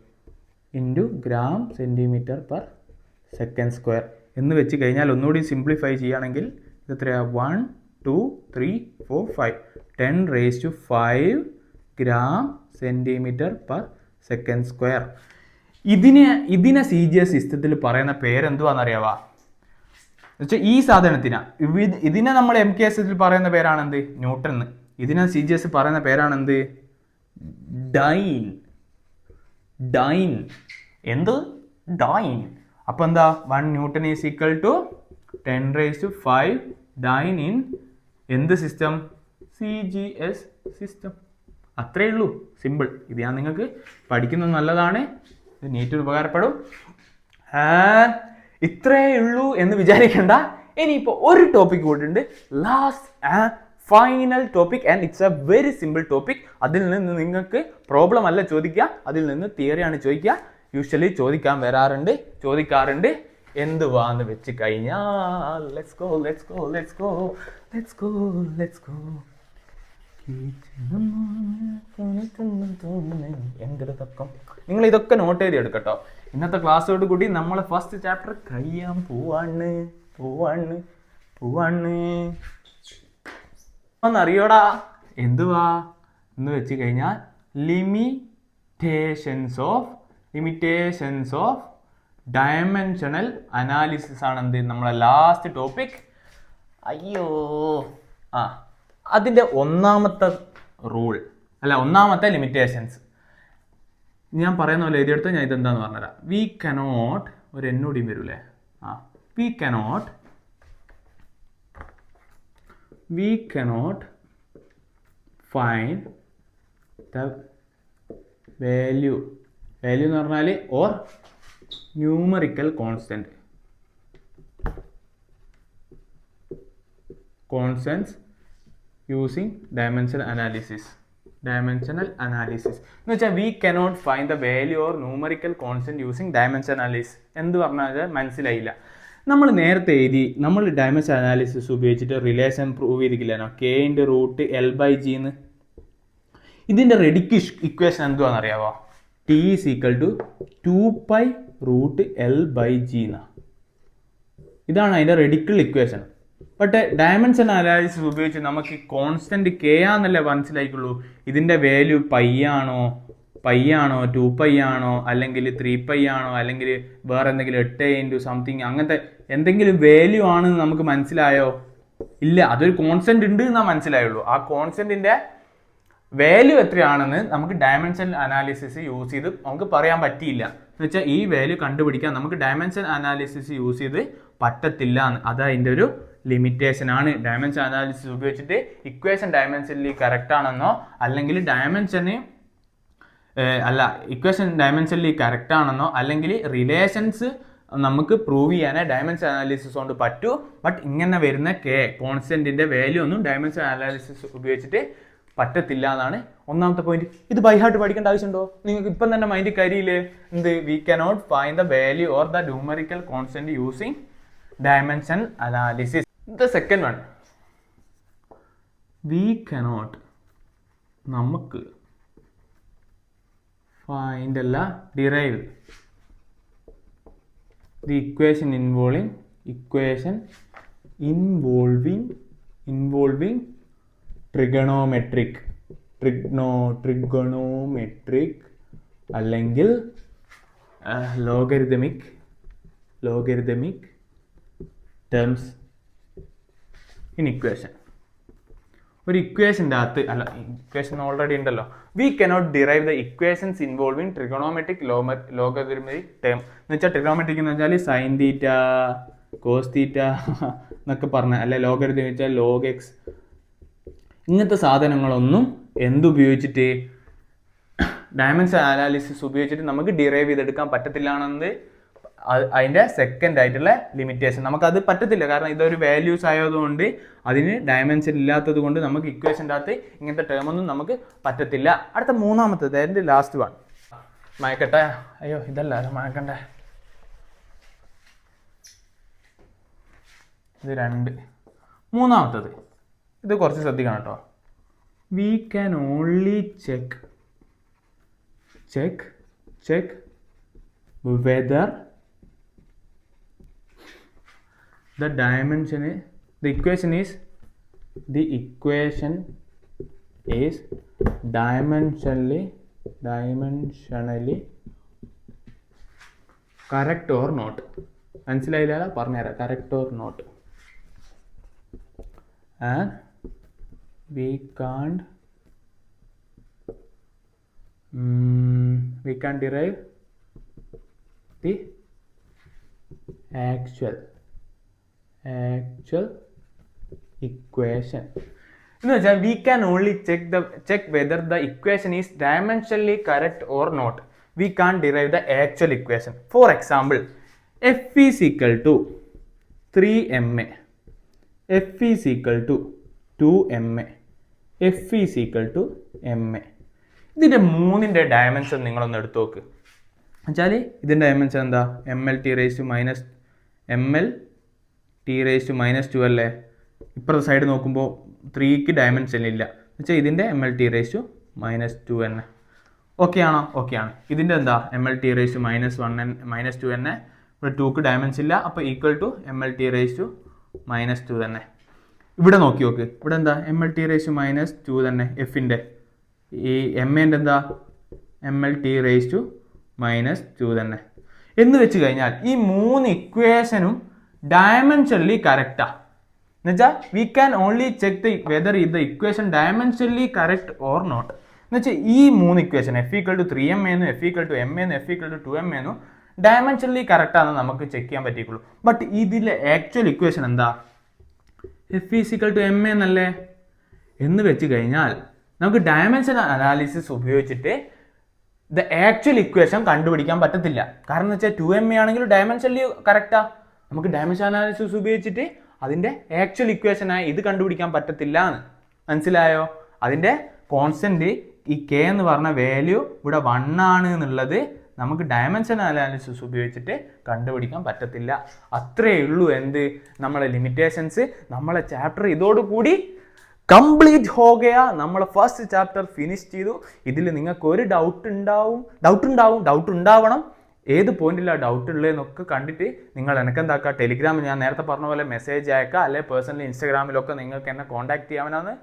S1: ഇൻറ്റു ഗ്രാം cm/s² എന്ന് വെച്ച് കഴിഞ്ഞാൽ ഒന്നുകൂടി സിംപ്ലിഫൈ ചെയ്യുകയാണെങ്കിൽ ഇത് എത്രയാണ്? 1 2 3 4 5 10⁵ ഗ്രാം cm/s². ഇതിനെ CGS സിസ്റ്റത്തിൽ പറയുന്ന പേരെന്തുവാണെന്നറിയാവാ? എന്നുവെച്ചാൽ ഈ സാധനത്തിനാ ഇതിനെ നമ്മൾ MKS സിസ്റ്റത്തിൽ പറയുന്ന പേരാണെന്ത്? ന്യൂട്ടൺ. ഇതിനെ CGS പറയുന്ന പേരാണെന്ത്? ഡൈൻ. എന്ത്? ഡൈൻ. അപ്പോൾ എന്താ? 1 newton is equal to 10⁵ dyne in എന്ത് സിസ്റ്റം? CGS system. അത്രയേ ഉള്ളൂ, സിമ്പിൾ. ഇത് ഞാൻ നിങ്ങൾക്ക് പഠിക്കുന്നത് നല്ലതാണ്, ഇത് നീറ്റിന് ഉപകാരപ്പെടും. ഇത്രയേ ഉള്ളൂ എന്ന് വിചാരിക്കേണ്ട. ഇനിയിപ്പോൾ ഒരു ടോപ്പിക് കൂടിയുണ്ട്, last and final topic, and it's A very simple topic. അതിൽ നിന്ന് നിങ്ങൾക്ക് പ്രോബ്ലം അല്ല ചോദിക്കുക, അതിൽ നിന്ന് തിയറിയാണ് ചോദിക്കുക. യൂഷ്വലി ചോദിക്കാറുണ്ട്. എന്തുവാന്ന് വെച്ച് കഴിഞ്ഞാൽ ലെറ്റ്സ് ഗോ എന്തൊരു തക്കം. നിങ്ങൾ ഇതൊക്കെ നോട്ട് ചെയ്ത് എടുക്കട്ടോ. ഇന്നത്തെ ക്ലാസ്സോട് കൂടി നമ്മളെ ഫസ്റ്റ് ചാപ്റ്റർ കഴിയാൻ പോവാണ്. ഒന്നറിയോടാ എന്തുവാ എന്ന് വെച്ച് കഴിഞ്ഞാൽ ലിമിറ്റേഷൻസ് ഓഫ് ഡയമെൻഷണൽ അനാലിസിസ് ആണ് എന്ത് നമ്മളെ ലാസ്റ്റ് ടോപ്പിക്. അയ്യോ അതിൻ്റെ ഒന്നാമത്തെ ലിമിറ്റേഷൻസ് ഞാൻ പറയുന്ന പോലെ എഴുതിയെടുത്ത് ഞാൻ ഇതെന്താന്ന് പറഞ്ഞുതരാം. വി കനോട്ട് ഒരു എന്നൂടിയും വരൂലേ. V cannot find the value എന്ന് പറഞ്ഞാൽ or numerical constants using dimensional analysis എന്ന് വെച്ചാൽ V cannot find the value or numerical constant using dimension analysis. എന്ത് പറഞ്ഞാൽ മനസ്സിലായില്ല. നമ്മൾ നേരത്തെ നമ്മൾ ഡയമെൻഷൻ അനാലിസിസ് ഉപയോഗിച്ചിട്ട് റിലേഷൻ പ്രൂവ് ചെയ്തിട്ടില്ലാനോ K√L/G എന്ന്. ഇതിൻ്റെ റെഡിക്ക് ഇക്വേഷൻ എന്തുവാണെന്ന് അറിയാമോ? T = 2π√L/G എന്നാണ്. ഇതാണ് അതിൻ്റെ റെഡിക്കിൾ ഇക്വേഷൻ. ബട്ട് ഡയമെൻഷൻ അനാലിസിസ് ഉപയോഗിച്ച് നമുക്ക് കോൺസ്റ്റന്റ് K ആണെന്നല്ലേ മനസ്സിലായിക്കുള്ളൂ. ഇതിൻ്റെ വാല്യൂ π ആണോ 2π ആണോ അല്ലെങ്കിൽ 3π ആണോ അല്ലെങ്കിൽ വേറെ എന്തെങ്കിലും 8 സംതിങ് അങ്ങനത്തെ എന്തെങ്കിലും വാല്യൂ ആണെന്ന് നമുക്ക് മനസ്സിലായോ? ഇല്ല, അതൊരു കോൺസ്റ്റന്റ് ഉണ്ട് എന്നാ മനസ്സിലായുള്ളൂ. ആ കോൺസ്റ്റന്റിന്റെ വാല്യൂ എത്രയാണെന്ന് നമുക്ക് ഡയമെൻഷൻ അനാലിസിസ് യൂസ് ചെയ്ത് നമുക്ക് പറയാൻ പറ്റിയില്ല. എന്ന് വെച്ചാൽ ഈ വാല്യൂ കണ്ടുപിടിക്കാൻ നമുക്ക് ഡയമെൻഷൻ അനാലിസിസ് യൂസ് ചെയ്ത് പറ്റത്തില്ല. അത് അതിൻ്റെ ഒരു ലിമിറ്റേഷൻ ആണ്. ഡയമെൻഷൻ അനാലിസിസ് ഉപയോഗിച്ചിട്ട് ഇക്വേഷൻ ഡയമെൻഷനിൽ കറക്റ്റ് ആണെന്നോ അല്ലെങ്കിൽ ഇക്വേഷൻ ഡയമെൻഷനിൽ കറക്റ്റ് ആണെന്നോ അല്ലെങ്കിൽ റിലേഷൻസ് നമുക്ക് പ്രൂവ് ചെയ്യാനേ ഡയമെൻഷൻ അനാലിസിസ് കൊണ്ട് പറ്റൂ. ബട്ട് ഇങ്ങനെ വരുന്ന കോൺസ്റ്റന്റിന്റെ വാല്യൂ ഒന്നും ഡയമെൻഷൻ അനാലിസിസ് ഉപയോഗിച്ചിട്ട് പറ്റത്തില്ല എന്നാണ് ഒന്നാമത്തെ പോയിന്റ്. ഇത് ബൈ ഹാർട്ട് പഠിക്കേണ്ട ആവശ്യമുണ്ടോ? നിങ്ങൾക്ക് ഇപ്പം തന്നെ മൈൻഡിൽ കരിയില്ലേ? We cannot find the value or the numerical constant using dimension analysis. The second one, we cannot നമുക്ക് find derive the equation involving trigonometric അല്ലെങ്കിൽ logarithmic terms in equation. ഒരു ഇക്വേഷൻ്റെ അകത്ത് ഇക്വേഷൻ ഓൾറെഡി ഉണ്ടല്ലോ. We cannot derive the equations involving trigonometric logarithmic term എന്ന് വെച്ചാൽ trigonometric എന്ന് വെച്ചാൽ sign theta cos തീറ്റ എന്നൊക്കെ പറഞ്ഞ അല്ലെ. ലോഗരിതം എന്ന് വെച്ചാൽ ലോഗ് എക്സ്. ഇങ്ങനത്തെ സാധനങ്ങളൊന്നും എന്തുപയോഗിച്ചിട്ട് ഡയമെൻഷൻ അനാലിസിസ് ഉപയോഗിച്ചിട്ട് നമുക്ക് ഡിറൈവ് ചെയ്തെടുക്കാൻ പറ്റത്തില്ലാണെന്ന് അതിൻ്റെ സെക്കൻഡ് ആയിട്ടുള്ള ലിമിറ്റേഷൻ. നമുക്കത് പറ്റത്തില്ല. കാരണം ഇതൊരു വാല്യൂസ് ആയതുകൊണ്ട് അതിന് ഡയമെൻഷൻ ഇല്ലാത്തത് കൊണ്ട് നമുക്ക് ഇക്വേഷൻ്റെ അകത്ത് ഇങ്ങനത്തെ ടേം ഒന്നും നമുക്ക് പറ്റത്തില്ല. അടുത്ത മൂന്നാമത്തത് എൻ്റെ ലാസ്റ്റ് വൺ മയക്കട്ടെ. അയ്യോ ഇതല്ല മയക്കണ്ടേ. ഇത് 2. മൂന്നാമത്തത് ഇത് കുറച്ച് ശ്രദ്ധിക്കണം കേട്ടോ. V can only check whether the equation is dimensionally correct or not. മനസ്സിലായില്ല പറഞ്ഞുതരാം. correct or not. And we can't derive the actual equation. എന്ന് വെച്ചാൽ we can only check whether the equation is dimensionally correct or not. We can't derive the actual equation. For example, f is equal to 3ma, f is equal to 2ma, f is equal to ma. ഇതിൻ്റെ മൂന്നിൻ്റെ dimension നിങ്ങളൊന്ന് എടുത്തു നോക്ക്. വെച്ചാൽ ഇതിൻ്റെ dimension എന്താ? mlt⁻2 അല്ലേ. ഇപ്പുറത്തെ സൈഡ് നോക്കുമ്പോൾ 3ക്ക് ഡയമെൻഷൻ ഇല്ല. വെച്ചാൽ ഇതിൻ്റെ mlt⁻2 -2 തന്നെ. ഓക്കെ ആണോ? ഓക്കെ ആണ്. ഇതിൻ്റെ എന്താ MLT റേസ് -2 തന്നെ. ഇവിടെ 2ക്ക് ഡയമെൻഷൻ ഇല്ല, അപ്പോൾ ഈക്വൽ ടു MLT റേസ് -2 തന്നെ. ഇവിടെ നോക്കി നോക്ക്, ഇവിടെ എന്താ MLT റേസ് -2 തന്നെ. എഫിൻ്റെ ഈ MAൻ്റെ എന്താ MLT റേസ് -2 തന്നെ എന്ന് വെച്ച് കഴിഞ്ഞാൽ ഈ 3 ഇക്വേഷനും ഡയമെൻഷനലി കറക്റ്റാ. എന്നുവെച്ചാൽ we can only check whether ഇത് equation dimensionally correct or not. എന്നുവെച്ചാൽ ഈ 3 ഇക്വേഷൻ F=3m എന്നും F=m എന്നും F=2m എന്നും ഡയമെൻഷനലി കറക്റ്റ് ആണെന്ന് നമുക്ക് ചെക്ക് ചെയ്യാൻ പറ്റിയുള്ളൂ. ബട്ട് ഇതിലെ ആക്ച്വൽ ഇക്വേഷൻ എന്താ? F=m എന്നല്ലേ. എന്ന് വെച്ച് കഴിഞ്ഞാൽ നമുക്ക് ഡയമെൻഷൻ അനാലിസിസ് ഉപയോഗിച്ചിട്ട് ദ ആക്ച്വൽ ഇക്വേഷൻ കണ്ടുപിടിക്കാൻ പറ്റത്തില്ല. കാരണം എന്ന് വെച്ചാൽ 2m ആണെങ്കിൽ ഡയമെൻഷനലി കറക്റ്റാ. നമുക്ക് ഡയമെൻഷൻ അനാലിസിസ് ഉപയോഗിച്ചിട്ട് അതിൻ്റെ ആക്ച്വൽ ഇക്വേഷനായി ഇത് കണ്ടുപിടിക്കാൻ പറ്റത്തില്ല എന്ന് മനസ്സിലായോ? അതിൻ്റെ കോൺസ്റ്റന്റ് ഈ k എന്ന് പറഞ്ഞ വാല്യൂ ഇവിടെ 1 ആണ് എന്നുള്ളത് നമുക്ക് ഡയമെൻഷൻ അനാലിസിസ് ഉപയോഗിച്ചിട്ട് കണ്ടുപിടിക്കാൻ പറ്റത്തില്ല. അത്രയേ ഉള്ളൂ എന്ത് നമ്മളെ ലിമിറ്റേഷൻസ്. നമ്മളെ ചാപ്റ്റർ ഇതോടുകൂടി കംപ്ലീറ്റ് ഹോ ഗയാ. നമ്മളെ ഫസ്റ്റ് ചാപ്റ്റർ ഫിനിഷ് ചെയ്തു. ഇതിൽ നിങ്ങൾക്ക് ഒരു ഡൗട്ട് ഉണ്ടാവണം. ഏത് പോയിന്റിലാണ് ഡൗട്ട് ഉള്ളതെന്നൊക്കെ കണ്ടിട്ട് നിങ്ങൾ എനിക്കെന്താക്കുക, ടെലിഗ്രാമിൽ ഞാൻ നേരത്തെ പറഞ്ഞ പോലെ മെസ്സേജ് അയക്കുക, അല്ലെങ്കിൽ പേഴ്സണലി ഇൻസ്റ്റാഗ്രാമിലൊക്കെ നിങ്ങൾക്ക് എന്നെ കോൺടാക്ട് ചെയ്യാമെന്നാണ്.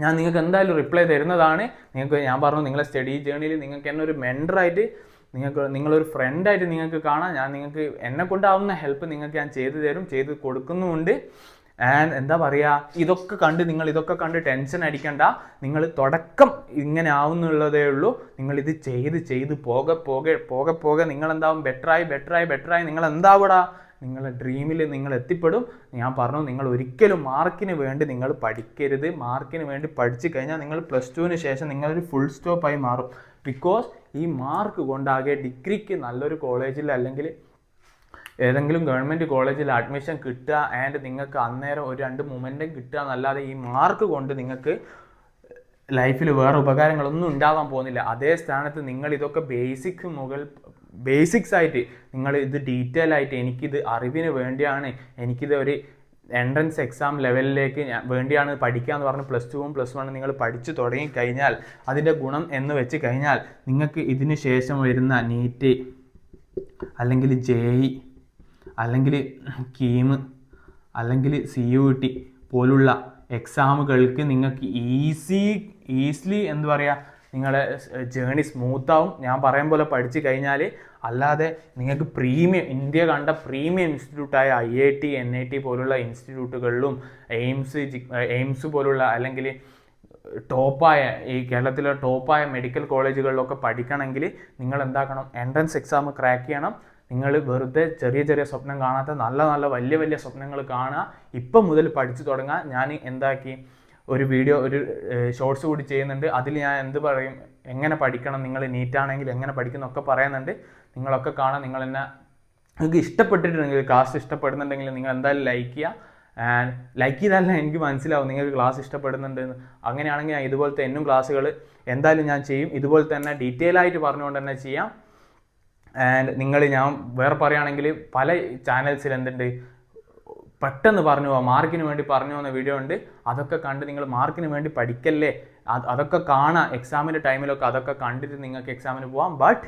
S1: ഞാൻ നിങ്ങൾക്ക് എന്തായാലും റിപ്ലൈ തരുന്നതാണ്. നിങ്ങൾക്ക് ഞാൻ പറഞ്ഞു നിങ്ങളെ സ്റ്റഡി ജേർണിയിൽ നിങ്ങൾക്ക് എന്നെ ഒരു മെൻറ്ററായിട്ട്, നിങ്ങളൊരു ഫ്രണ്ടായിട്ട് നിങ്ങൾക്ക് കാണാം. ഞാൻ നിങ്ങൾക്ക് എന്നെ കൊണ്ടാവുന്ന ഹെൽപ്പ് നിങ്ങൾക്ക് ഞാൻ ചെയ്ത് കൊടുക്കുന്നുമുണ്ട്. ആൻഡ് എന്താ പറയുക, ഇതൊക്കെ കണ്ട് ടെൻഷൻ അടിക്കണ്ട. നിങ്ങൾ തുടക്കം ഇങ്ങനെ ആവുന്നുള്ളതേ ഉള്ളൂ. നിങ്ങളിത് ചെയ്ത് പോകെ നിങ്ങളെന്താവും ബെറ്ററായി നിങ്ങൾ എന്താവൂടാ, നിങ്ങളുടെ ഡ്രീമിൽ നിങ്ങൾ എത്തിപ്പെടും. ഞാൻ പറഞ്ഞു, നിങ്ങൾ ഒരിക്കലും മാർക്കിന് വേണ്ടി നിങ്ങൾ പഠിക്കരുത്. മാർക്കിന് വേണ്ടി പഠിച്ചു കഴിഞ്ഞാൽ നിങ്ങൾ +2-ന് ശേഷം നിങ്ങളൊരു ഫുൾ സ്റ്റോപ്പായി മാറും. ബിക്കോസ് ഈ മാർക്ക് കൊണ്ടാകെ ഡിഗ്രിക്ക് നല്ലൊരു കോളേജിൽ അല്ലെങ്കിൽ ഏതെങ്കിലും ഗവൺമെൻറ് കോളേജിൽ അഡ്മിഷൻ കിട്ടുക ആൻഡ് നിങ്ങൾക്ക് അന്നേരം ഒരു 2 മൊമെൻറ്റും കിട്ടുക എന്നല്ലാതെ ഈ മാർക്ക് കൊണ്ട് നിങ്ങൾക്ക് ലൈഫിൽ വേറെ ഉപകാരങ്ങളൊന്നും ഉണ്ടാവാൻ പോകുന്നില്ല. അതേ സ്ഥാനത്ത് നിങ്ങൾ ഇതൊക്കെ ബേസിക്സ് ആയിട്ട് നിങ്ങൾ ഇത് ഡീറ്റെയിൽ ആയിട്ട് എനിക്കിത് അറിവിന് വേണ്ടിയാണ്, എനിക്കിത് ഒരു എൻട്രൻസ് എക്സാം ലെവലിലേക്ക് വേണ്ടിയാണ് പഠിക്കുക എന്ന് പറഞ്ഞ് +2ഉം +1 നിങ്ങൾ പഠിച്ചു തുടങ്ങിക്കഴിഞ്ഞാൽ അതിൻ്റെ ഗുണം എന്ന് വെച്ച് കഴിഞ്ഞാൽ നിങ്ങൾക്ക് ഇതിന് ശേഷം വരുന്ന നീറ്റ് അല്ലെങ്കിൽ JEE അല്ലെങ്കിൽ കീം അല്ലെങ്കിൽ CUET പോലുള്ള എക്സാമുകൾക്ക് നിങ്ങൾക്ക് ഈസിലി എന്താ പറയുക, നിങ്ങളുടെ ജേണി സ്മൂത്താവും. ഞാൻ പറയും പോലെ പഠിച്ചു കഴിഞ്ഞാൽ. അല്ലാതെ നിങ്ങൾക്ക് ഇന്ത്യ കണ്ട പ്രീമിയം ഇൻസ്റ്റിറ്റ്യൂട്ടായ IIT NIT പോലുള്ള ഇൻസ്റ്റിറ്റ്യൂട്ടുകളിലും എയിംസ് പോലുള്ള അല്ലെങ്കിൽ ഈ കേരളത്തിലെ ടോപ്പായ മെഡിക്കൽ കോളേജുകളിലൊക്കെ പഠിക്കണമെങ്കിൽ നിങ്ങൾ എന്താക്കണം, എൻട്രൻസ് എക്സാം ക്രാക്ക് ചെയ്യണം. നിങ്ങൾ വെറുതെ ചെറിയ സ്വപ്നം കാണാത്ത നല്ല വലിയ സ്വപ്നങ്ങൾ കാണുക. ഇപ്പം മുതൽ പഠിച്ചു തുടങ്ങുക. ഞാൻ എന്താക്കി ഒരു ഷോർട്സ് കൂടി ചെയ്യുന്നുണ്ട്. അതിൽ ഞാൻ എന്ത് പറയും, എങ്ങനെ പഠിക്കണം, നിങ്ങൾ നീറ്റാണെങ്കിൽ എങ്ങനെ പഠിക്കുന്നൊക്കെ പറയുന്നുണ്ട്. നിങ്ങളൊക്കെ കാണാം. നിങ്ങൾക്ക് ഇഷ്ടപ്പെട്ടിട്ടുണ്ടെങ്കിൽ, ക്ലാസ് ഇഷ്ടപ്പെടുന്നുണ്ടെങ്കിൽ നിങ്ങൾ എന്തായാലും ലൈക്ക് ചെയ്യുക. ആൻഡ് ലൈക്ക് ചെയ്താലേ എനിക്ക് മനസ്സിലാവും നിങ്ങൾക്ക് ക്ലാസ് ഇഷ്ടപ്പെടുന്നുണ്ടെന്ന്. അങ്ങനെയാണെങ്കിൽ ഞാൻ ഇതുപോലത്തെ എന്നും ക്ലാസ്സുകൾ എന്തായാലും ഞാൻ ചെയ്യും. ഇതുപോലെ തന്നെ ഡീറ്റെയിൽ ആയിട്ട് പറഞ്ഞുകൊണ്ട് തന്നെ ചെയ്യാം. ആൻഡ് ഞാൻ വേറെ പറയുകയാണെങ്കിൽ പല ചാനൽസിൽ എന്തുണ്ട്, പെട്ടെന്ന് പറഞ്ഞു പോവാം, മാർക്കിന് വേണ്ടി പറഞ്ഞു പോകുന്ന വീഡിയോ ഉണ്ട്. അതൊക്കെ കണ്ട് നിങ്ങൾ മാർക്കിന് വേണ്ടി പഠിക്കല്ലേ, അതൊക്കെ കാണാം. എക്സാമിൻ്റെ ടൈമിലൊക്കെ അതൊക്കെ കണ്ടിട്ട് നിങ്ങൾക്ക് എക്സാമിന് പോവാം. ബട്ട്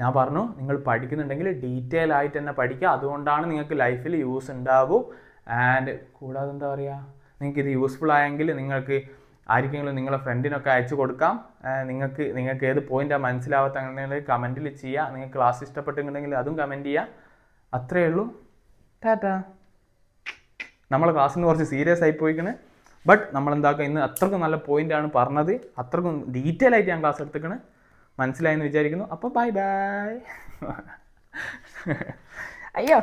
S1: ഞാൻ പറഞ്ഞു, നിങ്ങൾ പഠിക്കുന്നുണ്ടെങ്കിൽ ഡീറ്റെയിൽ ആയിട്ട് തന്നെ പഠിക്കുക. അതുകൊണ്ടാണ് നിങ്ങൾക്ക് ലൈഫിൽ യൂസ് ഉണ്ടാവൂ. ആൻഡ് കൂടാതെ എന്താ പറയുക, നിങ്ങൾക്ക് ഇത് യൂസ്ഫുൾ ആയെങ്കിൽ നിങ്ങൾക്ക് ആർക്കെങ്കിലും നിങ്ങളെ ഫ്രണ്ടിനൊക്കെ അയച്ചു കൊടുക്കാം. നിങ്ങൾക്ക് ഏത് പോയിൻ്റാണ് മനസ്സിലാവാത്ത അങ്ങനെ കമൻറ്റിൽ ചെയ്യുക. നിങ്ങൾക്ക് ക്ലാസ് ഇഷ്ടപ്പെട്ടിട്ടുണ്ടെങ്കിൽ അതും കമൻറ്റ് ചെയ്യുക. അത്രയേ ഉള്ളൂ. ടാറ്റാ. നമ്മളെ ക്ലാസ്സിന് കുറച്ച് സീരിയസ് ആയി പോയിക്കണ്. ബട്ട് നമ്മളെന്താക്കുക, ഇന്ന് അത്രക്കും നല്ല പോയിൻ്റാണ് പറഞ്ഞത്. അത്രക്കും ഡീറ്റെയിൽ ആയിട്ട് ഞാൻ ക്ലാസ് എടുത്തിക്കണ്. മനസ്സിലായെന്ന് വിചാരിക്കുന്നു. അപ്പോൾ ബൈ. അയ്യോ.